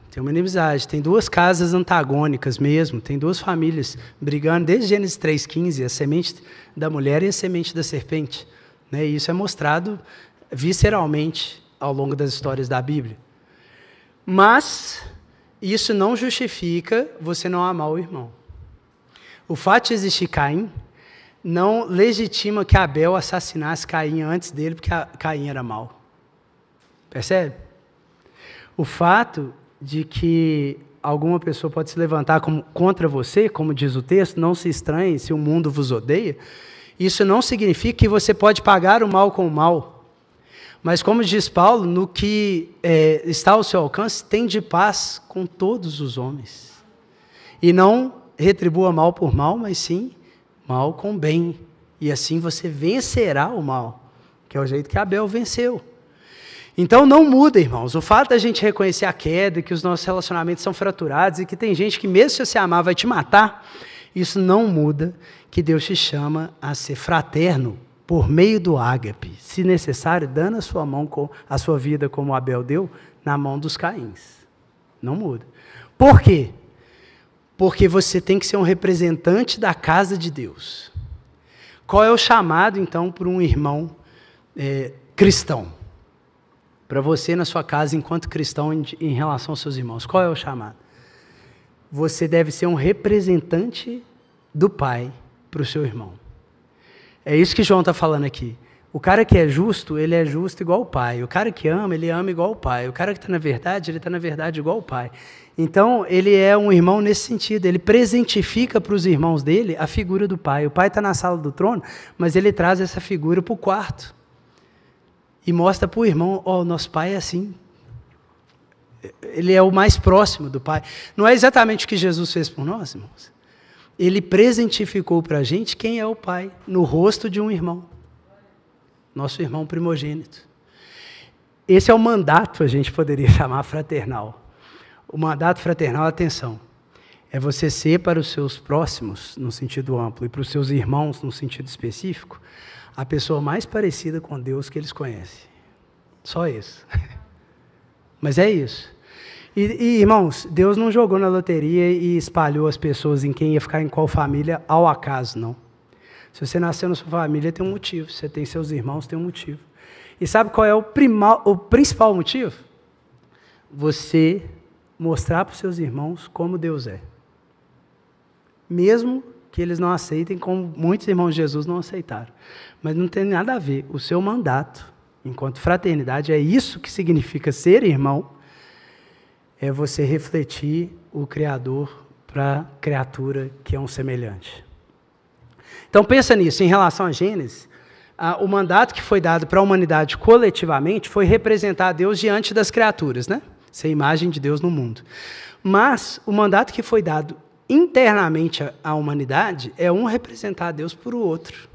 Tem duas casas antagônicas mesmo, tem duas famílias brigando, desde Gênesis 3,15, a semente da mulher e a semente da serpente. Né? E isso é mostrado visceralmente ao longo das histórias da Bíblia. Mas isso não justifica você não amar o irmão. O fato de existir Caim não legitima que Abel assassinasse Caim antes dele, porque Caim era mau. Percebe? O fato de que alguma pessoa pode se levantar contra você, como diz o texto, não se estranhe se o mundo vos odeia, isso não significa que você pode pagar o mal com o mal. Mas, como diz Paulo, no que está ao seu alcance, tende paz com todos os homens. E não retribua mal por mal, mas sim mal com bem. E assim você vencerá o mal, que é o jeito que Abel venceu. Então não muda, irmãos. O fato da gente reconhecer a queda, que os nossos relacionamentos são fraturados e que tem gente que mesmo se você amar vai te matar, isso não muda que Deus te chama a ser fraterno por meio do ágape, se necessário, dando a sua vida como Abel deu, na mão dos Caíns. Não muda. Por quê? Porque você tem que ser um representante da casa de Deus. Qual é o chamado, então, por um irmão cristão? para você na sua casa, enquanto cristão, em relação aos seus irmãos? Qual é o chamado? Você deve ser um representante do Pai para o seu irmão. É isso que João está falando aqui. O cara que é justo, ele é justo igual o Pai. O cara que ama, ele ama igual o Pai. O cara que está na verdade, ele está na verdade igual o Pai. Então, ele é um irmão nesse sentido. Ele presentifica para os irmãos dele a figura do Pai. O Pai está na sala do trono, mas ele traz essa figura para o quarto. E mostra para o irmão, nosso Pai é assim. Ele é o mais próximo do Pai. Não é exatamente o que Jesus fez por nós, irmãos. Ele presentificou para a gente quem é o Pai, no rosto de um irmão. Nosso irmão primogênito. Esse é o mandato, a gente poderia chamar fraternal. O mandato fraternal, atenção, é você ser para os seus próximos, no sentido amplo, e para os seus irmãos, no sentido específico, a pessoa mais parecida com Deus que eles conhecem. Só isso. Mas é isso. E, irmãos, Deus não jogou na loteria e espalhou as pessoas em quem ia ficar em qual família ao acaso, não. Se você nasceu na sua família, tem um motivo. Se você tem seus irmãos, tem um motivo. E sabe qual é o principal motivo? Você mostrar para os seus irmãos como Deus é. Mesmo que eles não aceitem, como muitos irmãos de Jesus não aceitaram. Mas não tem nada a ver. O seu mandato, enquanto fraternidade, é isso que significa ser irmão, é você refletir o Criador para a criatura que é um semelhante. Então pensa nisso, em relação a Gênesis, o mandato que foi dado para a humanidade coletivamente foi representar a Deus diante das criaturas, né? Ser a imagem de Deus no mundo. Mas o mandato que foi dado internamente à humanidade é um representar a Deus por o outro.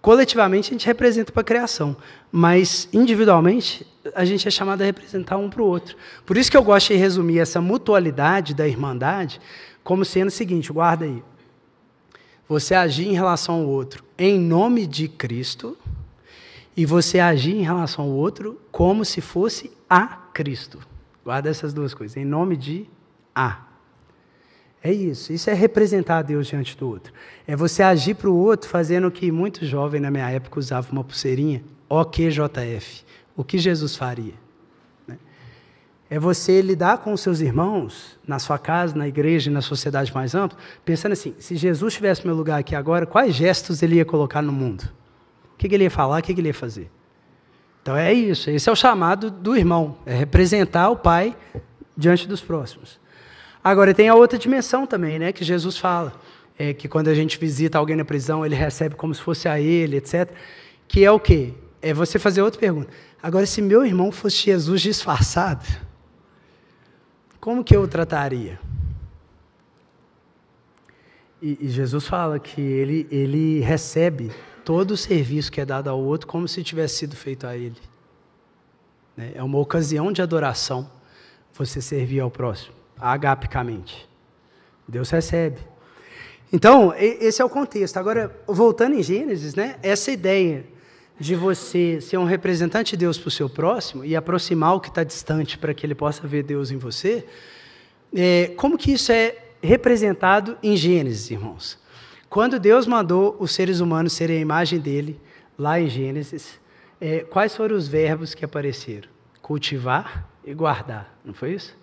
Coletivamente a gente representa para a criação, mas individualmente a gente é chamado a representar um para o outro. Por isso que eu gosto de resumir essa mutualidade da irmandade como sendo o seguinte, guarda aí. Você agir em relação ao outro em nome de Cristo e você agir em relação ao outro como se fosse a Cristo. Guarda essas duas coisas, em nome de a. É isso é representar a Deus diante do outro. É você agir para o outro fazendo o que muito jovem na minha época usava uma pulseirinha, OQJF, o que Jesus faria. É você lidar com os seus irmãos, na sua casa, na igreja, na sociedade mais ampla, pensando assim, se Jesus estivesse no meu lugar aqui agora, quais gestos ele ia colocar no mundo? O que ele ia falar, o que ele ia fazer? Então é isso, esse é o chamado do irmão, é representar o Pai diante dos próximos. Agora tem a outra dimensão também, né, que Jesus fala, que quando a gente visita alguém na prisão, ele recebe como se fosse a ele, etc. Que é o quê? É você fazer outra pergunta. Agora, se meu irmão fosse Jesus disfarçado, como que eu o trataria? E Jesus fala que ele recebe todo o serviço que é dado ao outro como se tivesse sido feito a ele. É uma ocasião de adoração você servir ao próximo, agapicamente. Deus recebe. Então, esse é o contexto. Agora, voltando em Gênesis, né, essa ideia de você ser um representante de Deus para o seu próximo e aproximar o que está distante para que ele possa ver Deus em você, como que isso é representado em Gênesis, irmãos? Quando Deus mandou os seres humanos serem a imagem dele, lá em Gênesis, quais foram os verbos que apareceram? Cultivar e guardar, não foi isso?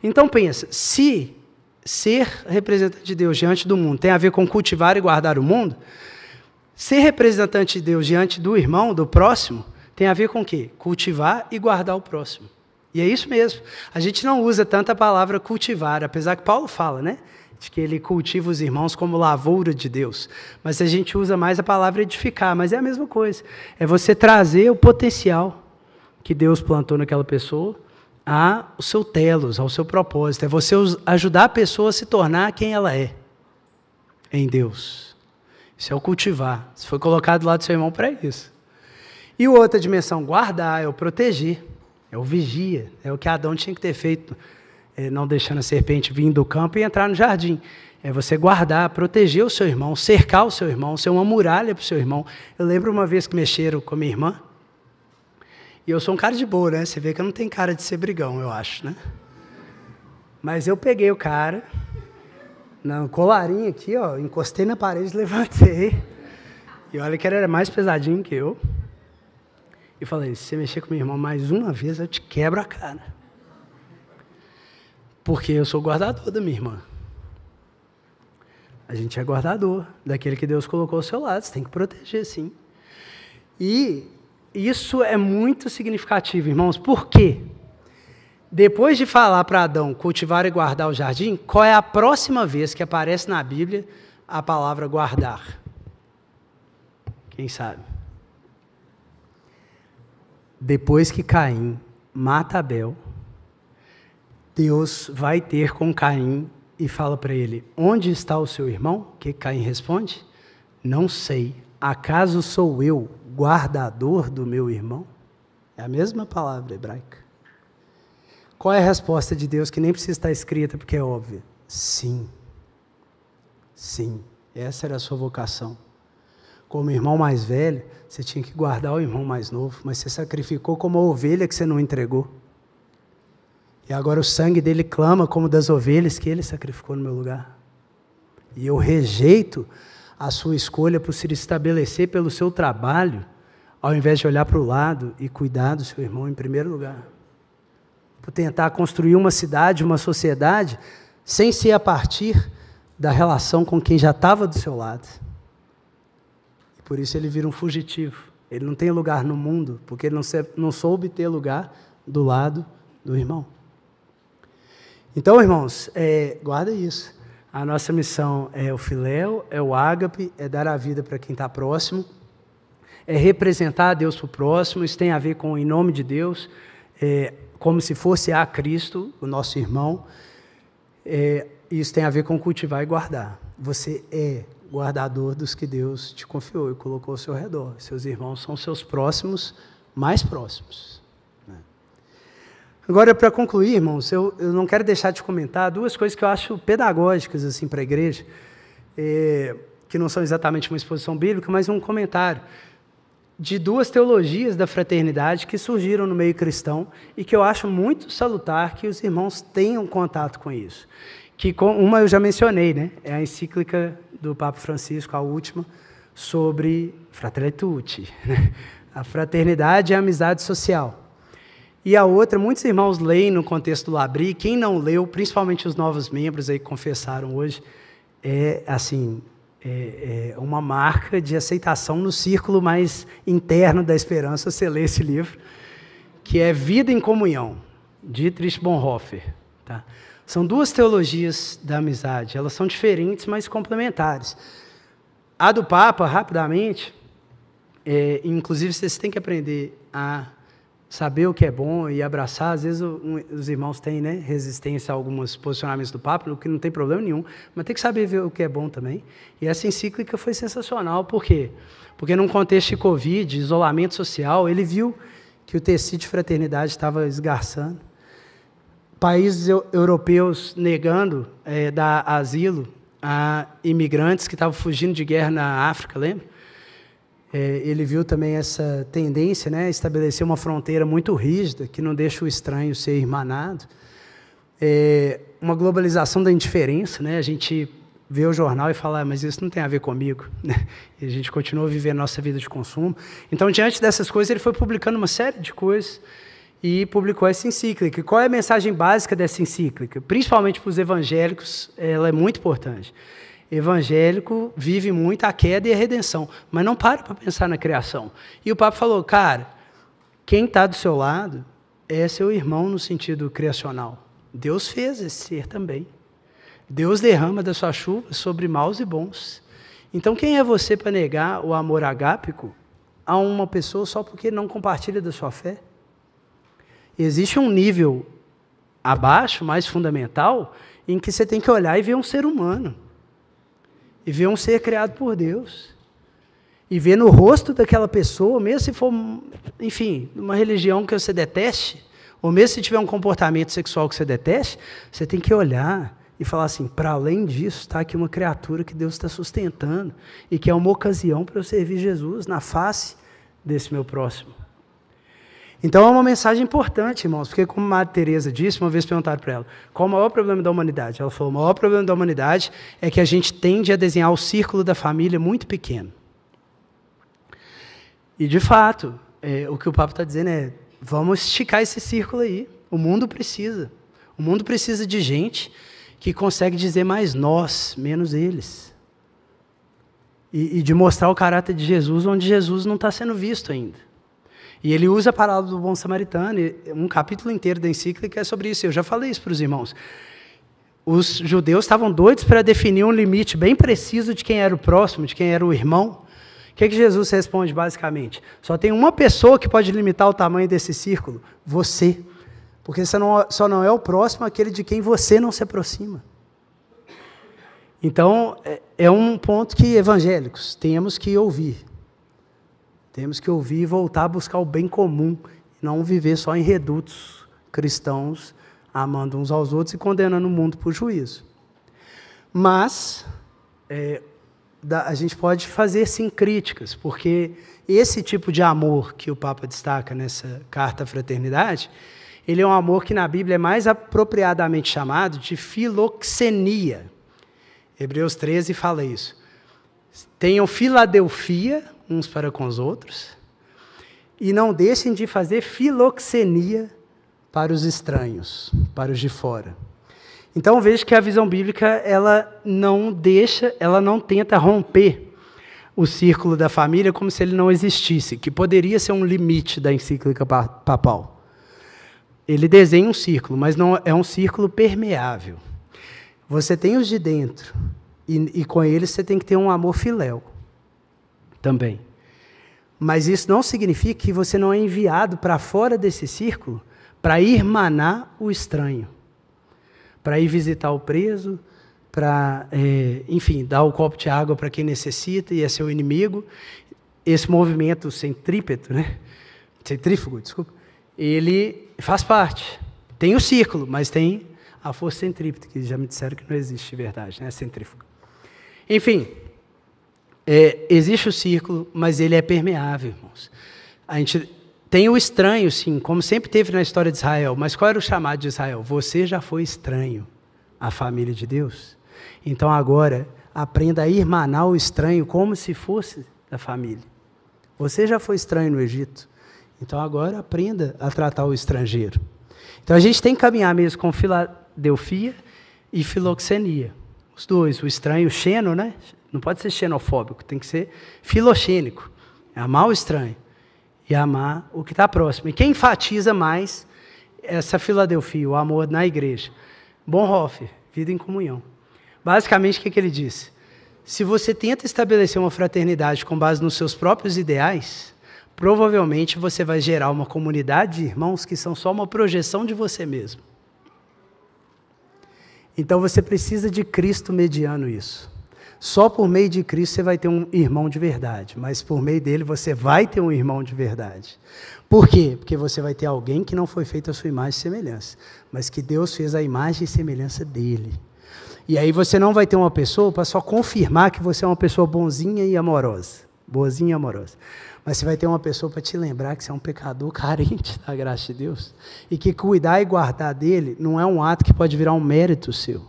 Então pensa, se ser representante de Deus diante do mundo tem a ver com cultivar e guardar o mundo, ser representante de Deus diante do irmão, do próximo, tem a ver com o quê? Cultivar e guardar o próximo. E é isso mesmo. A gente não usa tanto a palavra cultivar, apesar que Paulo fala, né? De que ele cultiva os irmãos como lavoura de Deus. Mas a gente usa mais a palavra edificar, mas é a mesma coisa. É você trazer o potencial que Deus plantou naquela pessoa ao seu telos, ao seu propósito. É você ajudar a pessoa a se tornar quem ela é em Deus. Isso é o cultivar. Isso foi colocado lá do seu irmão para isso. E outra dimensão, guardar, é o proteger, é o vigia, é o que Adão tinha que ter feito, não deixando a serpente vir do campo e entrar no jardim. É você guardar, proteger o seu irmão, cercar o seu irmão, ser uma muralha para o seu irmão. Eu lembro uma vez que mexeram com a minha irmã, e eu sou um cara de boa, né? Você vê que eu não tenho cara de ser brigão, eu acho, né? Mas eu peguei o cara, no colarinho aqui, ó, encostei na parede, levantei. E olha que ele era mais pesadinho que eu. e falei, se você mexer com meu irmão mais uma vez, eu te quebro a cara. Porque eu sou guardador da minha irmã. A gente é guardador daquele que Deus colocou ao seu lado. Você tem que proteger, sim. E isso é muito significativo, irmãos. Por quê? Depois de falar para Adão cultivar e guardar o jardim, qual é a próxima vez que aparece na Bíblia a palavra guardar? Quem sabe? Depois que Caim mata Abel, Deus vai ter com Caim e fala para ele, onde está o seu irmão? O que Caim responde? Não sei. Acaso sou eu guardador do meu irmão? É a mesma palavra hebraica. Qual é a resposta de Deus que nem precisa estar escrita porque é óbvia? Sim. Sim. Essa era a sua vocação. Como irmão mais velho, você tinha que guardar o irmão mais novo, mas você sacrificou como a ovelha que você não entregou. E agora o sangue dele clama como das ovelhas que ele sacrificou no meu lugar. E eu rejeito a sua escolha por se estabelecer pelo seu trabalho, ao invés de olhar para o lado e cuidar do seu irmão em primeiro lugar. Por tentar construir uma cidade, uma sociedade, sem ser a partir da relação com quem já estava do seu lado. E por isso ele vira um fugitivo. Ele não tem lugar no mundo, porque ele não soube ter lugar do lado do irmão. Então, irmãos, guarda isso. A nossa missão é o filéu, é o ágape, é dar a vida para quem está próximo, é representar a Deus para o próximo. Isso tem a ver com, em nome de Deus, como se fosse a Cristo, o nosso irmão. Isso tem a ver com cultivar e guardar. Você é guardador dos que Deus te confiou e colocou ao seu redor. Seus irmãos são seus próximos, mais próximos. Agora, para concluir, irmãos, eu não quero deixar de comentar duas coisas que eu acho pedagógicas assim, para a igreja, que não são exatamente uma exposição bíblica, mas um comentário de duas teologias da fraternidade que surgiram no meio cristão e que eu acho muito salutar que os irmãos tenham contato com isso. Uma eu já mencionei, né? É a encíclica do Papa Francisco, a última, sobre Fratelli Tutti, né? A fraternidade e a amizade social. E a outra, muitos irmãos leem no contexto do Labri, quem não leu, principalmente os novos membros aí que confessaram hoje, é uma marca de aceitação no círculo mais interno da esperança, você lê esse livro, que é Vida em Comunhão, de Dietrich Bonhoeffer. Tá? São duas teologias da amizade, elas são diferentes, mas complementares. A do Papa, rapidamente, inclusive vocês têm que aprender a saber o que é bom e abraçar. Às vezes os irmãos têm, né, resistência a alguns posicionamentos do Papa, o que não tem problema nenhum, mas tem que saber ver o que é bom também. E essa encíclica foi sensacional. Por quê? Porque num contexto de Covid, isolamento social, ele viu que o tecido de fraternidade estava esgarçando. Países europeus negando dar asilo a imigrantes que estavam fugindo de guerra na África, lembra? Ele viu também essa tendência, né, a estabelecer uma fronteira muito rígida, que não deixa o estranho ser irmanado. Uma globalização da indiferença, né? A gente vê o jornal e fala, mas isso não tem a ver comigo. E a gente continua vivendo a nossa vida de consumo. Então, diante dessas coisas, ele foi publicando uma série de coisas e publicou essa encíclica. E qual é a mensagem básica dessa encíclica? Principalmente para os evangélicos, ela é muito importante. Evangélico vive muito a queda e a redenção, mas não para pensar na criação. E o Papa falou, cara, quem está do seu lado é seu irmão no sentido criacional. Deus fez esse ser também. Deus derrama da sua chuva sobre maus e bons. Então quem é você para negar o amor agápico a uma pessoa só porque não compartilha da sua fé? Existe um nível abaixo, mais fundamental, em que você tem que olhar e ver um ser humano. E ver um ser criado por Deus. E ver no rosto daquela pessoa, mesmo se for, enfim, uma religião que você deteste, ou mesmo se tiver um comportamento sexual que você deteste, você tem que olhar e falar assim, para além disso, está aqui uma criatura que Deus está sustentando e que é uma ocasião para eu servir Jesus na face desse meu próximo. Então é uma mensagem importante, irmãos, porque como a Madre Teresa disse, uma vez perguntaram para ela, qual o maior problema da humanidade? Ela falou, o maior problema da humanidade é que a gente tende a desenhar o círculo da família muito pequeno. E de fato, o que o Papa está dizendo é, vamos esticar esse círculo aí. O mundo precisa. O mundo precisa de gente que consegue dizer mais nós, menos eles. E de mostrar o caráter de Jesus onde Jesus não está sendo visto ainda. E ele usa a parábola do bom samaritano, um capítulo inteiro da encíclica é sobre isso. Eu já falei isso para os irmãos. Os judeus estavam doidos para definir um limite bem preciso de quem era o próximo, de quem era o irmão. O que Jesus responde, basicamente? Só tem uma pessoa que pode limitar o tamanho desse círculo, você. Porque só não é o próximo aquele de quem você não se aproxima. Então, é um ponto que evangélicos temos que ouvir. Temos que ouvir e voltar a buscar o bem comum, não viver só em redutos cristãos, amando uns aos outros e condenando o mundo por juízo. Mas, a gente pode fazer, sim, críticas, porque esse tipo de amor que o Papa destaca nessa carta à fraternidade, ele é um amor que na Bíblia é mais apropriadamente chamado de filoxenia. Hebreus 13 fala isso. Tenham filadelfia uns para com os outros e não deixem de fazer filoxenia para os estranhos, para os de fora. Então, vejo que a visão bíblica, ela não tenta romper o círculo da família como se ele não existisse, que poderia ser um limite da encíclica papal. Ele desenha um círculo, mas não é um círculo permeável. Você tem os de dentro, e com eles você tem que ter um amor filéu também. Mas isso não significa que você não é enviado para fora desse círculo para irmanar o estranho, para ir visitar o preso, para, enfim, dar o copo de água para quem necessita e é seu inimigo. Esse movimento centrípeto, né? Centrífugo, desculpa, ele faz parte. Tem o círculo, mas tem a força centrípeta, que já me disseram que não existe de verdade, né? Centrífuga. Enfim, existe o círculo, mas ele é permeável, irmãos. A gente tem o estranho, sim, como sempre teve na história de Israel. Mas qual era o chamado de Israel? Você já foi estranho à família de Deus. Então agora, aprenda a irmanar o estranho como se fosse da família. Você já foi estranho no Egito. Então agora aprenda a tratar o estrangeiro. Então a gente tem que caminhar mesmo com filadelfia e filoxenia. Os dois, o estranho, o xeno, né? Não pode ser xenofóbico, tem que ser filoxênico. É amar o estranho e amar o que está próximo. E quem enfatiza mais essa filadelfia, o amor na igreja? Bonhoeffer, Vida em Comunhão. Basicamente, o que ele disse? Se você tenta estabelecer uma fraternidade com base nos seus próprios ideais, provavelmente você vai gerar uma comunidade de irmãos que são só uma projeção de você mesmo. Então você precisa de Cristo mediando isso. Só por meio de Cristo você vai ter um irmão de verdade, mas por meio dele você vai ter um irmão de verdade. Por quê? Porque você vai ter alguém que não foi feito a sua imagem e semelhança, mas que Deus fez a imagem e semelhança dele. E aí você não vai ter uma pessoa para só confirmar que você é uma pessoa bonzinha e amorosa. Boazinha e amorosa. Mas você vai ter uma pessoa para te lembrar que você é um pecador carente da graça de Deus. E que cuidar e guardar dele não é um ato que pode virar um mérito seu.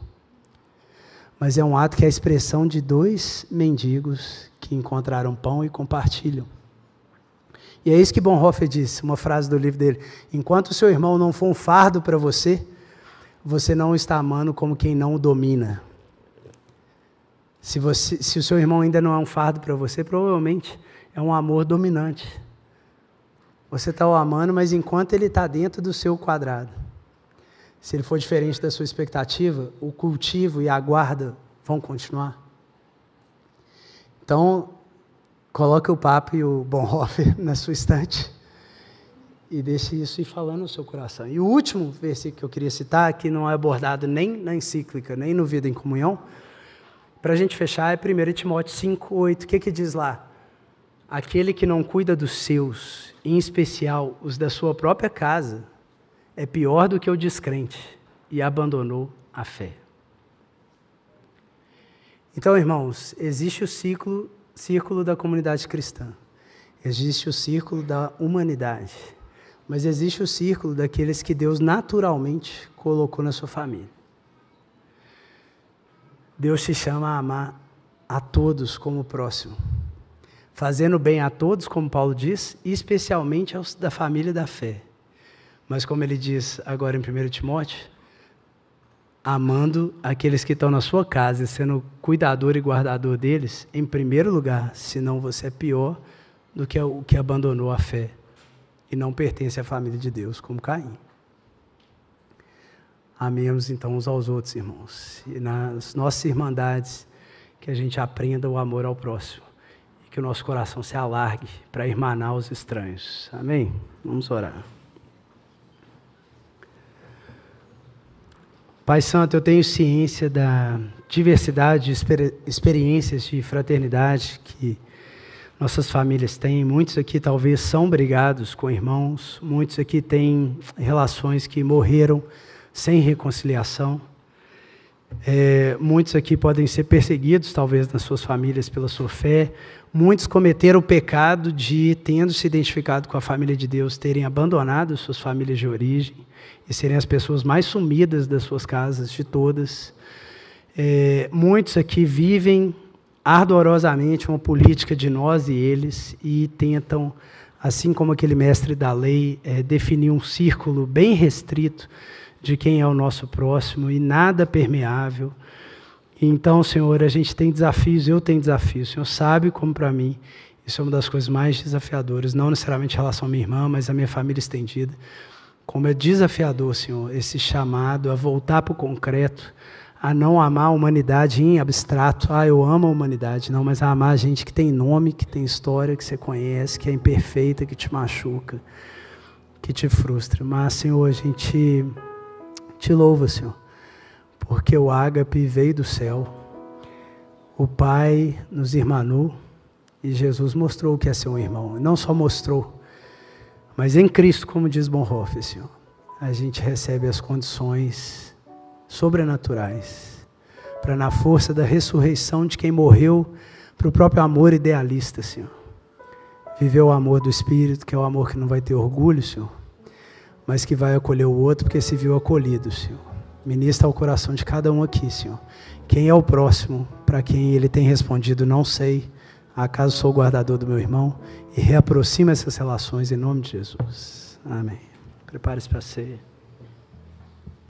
Mas é um ato que é a expressão de dois mendigos que encontraram pão e compartilham. E é isso que Bonhoeffer disse, uma frase do livro dele. Enquanto o seu irmão não for um fardo para você, você não está amando como quem não o domina. Se o seu irmão ainda não é um fardo para você, provavelmente é um amor dominante. Você está o amando, mas enquanto ele está dentro do seu quadrado. Se ele for diferente da sua expectativa, o cultivo e a guarda vão continuar. Então, coloque o Papa e o Bonhoeffer na sua estante e deixe isso ir falando no seu coração. E o último versículo que eu queria citar, que não é abordado nem na encíclica, nem no Vida em Comunhão, para a gente fechar, é 1 Timóteo 5:8. O que diz lá? Aquele que não cuida dos seus, em especial os da sua própria casa, é pior do que o descrente e abandonou a fé. Então, irmãos, existe o círculo da comunidade cristã, existe o círculo da humanidade, mas existe o círculo daqueles que Deus naturalmente colocou na sua família. Deus te chama a amar a todos como o próximo. fazendo bem a todos, como Paulo diz, e especialmente aos da família da fé. Mas como ele diz agora em 1 Timóteo, amando aqueles que estão na sua casa e sendo cuidador e guardador deles, em primeiro lugar, senão você é pior do que o que abandonou a fé e não pertence à família de Deus, como Caim. Amemos então uns aos outros, irmãos, e nas nossas irmandades, que a gente aprenda o amor ao próximo e que o nosso coração se alargue para irmanar os estranhos. Amém? Vamos orar. Pai Santo, eu tenho ciência da diversidade de experiências de fraternidade que nossas famílias têm. Muitos aqui talvez são brigados com irmãos, muitos aqui têm relações que morreram sem reconciliação. Muitos aqui podem ser perseguidos, talvez, nas suas famílias pela sua fé. Muitos cometeram o pecado de, tendo se identificado com a família de Deus, terem abandonado suas famílias de origem e serem as pessoas mais sumidas das suas casas, de todas. Muitos aqui vivem ardorosamente uma política de nós e eles e tentam, assim como aquele mestre da lei, definir um círculo bem restrito de quem é o nosso próximo e nada permeável. Então, Senhor, a gente tem desafios, eu tenho desafios. O Senhor sabe como para mim isso é uma das coisas mais desafiadoras, não necessariamente em relação à minha irmã, mas à minha família estendida. Como é desafiador, Senhor, esse chamado a voltar para o concreto, a não amar a humanidade em abstrato. Eu amo a humanidade, não, mas a amar a gente que tem nome, que tem história, que você conhece, que é imperfeita, que te machuca, que te frustra. Mas, Senhor, a gente te louva, Senhor, porque o ágape veio do céu, o Pai nos irmanou e Jesus mostrou o que é ser um irmão. Não só mostrou, mas em Cristo, como diz Bonhoeffer, Senhor, a gente recebe as condições sobrenaturais para, na força da ressurreição de quem morreu para o próprio amor idealista, Senhor, viver o amor do Espírito, que é o amor que não vai ter orgulho, Senhor, mas que vai acolher o outro porque se viu acolhido, Senhor. Ministra ao coração de cada um aqui, Senhor. Quem é o próximo, para quem ele tem respondido, não sei, acaso sou o guardador do meu irmão, e reaproxima essas relações em nome de Jesus. Amém. Prepare-se para a ceia.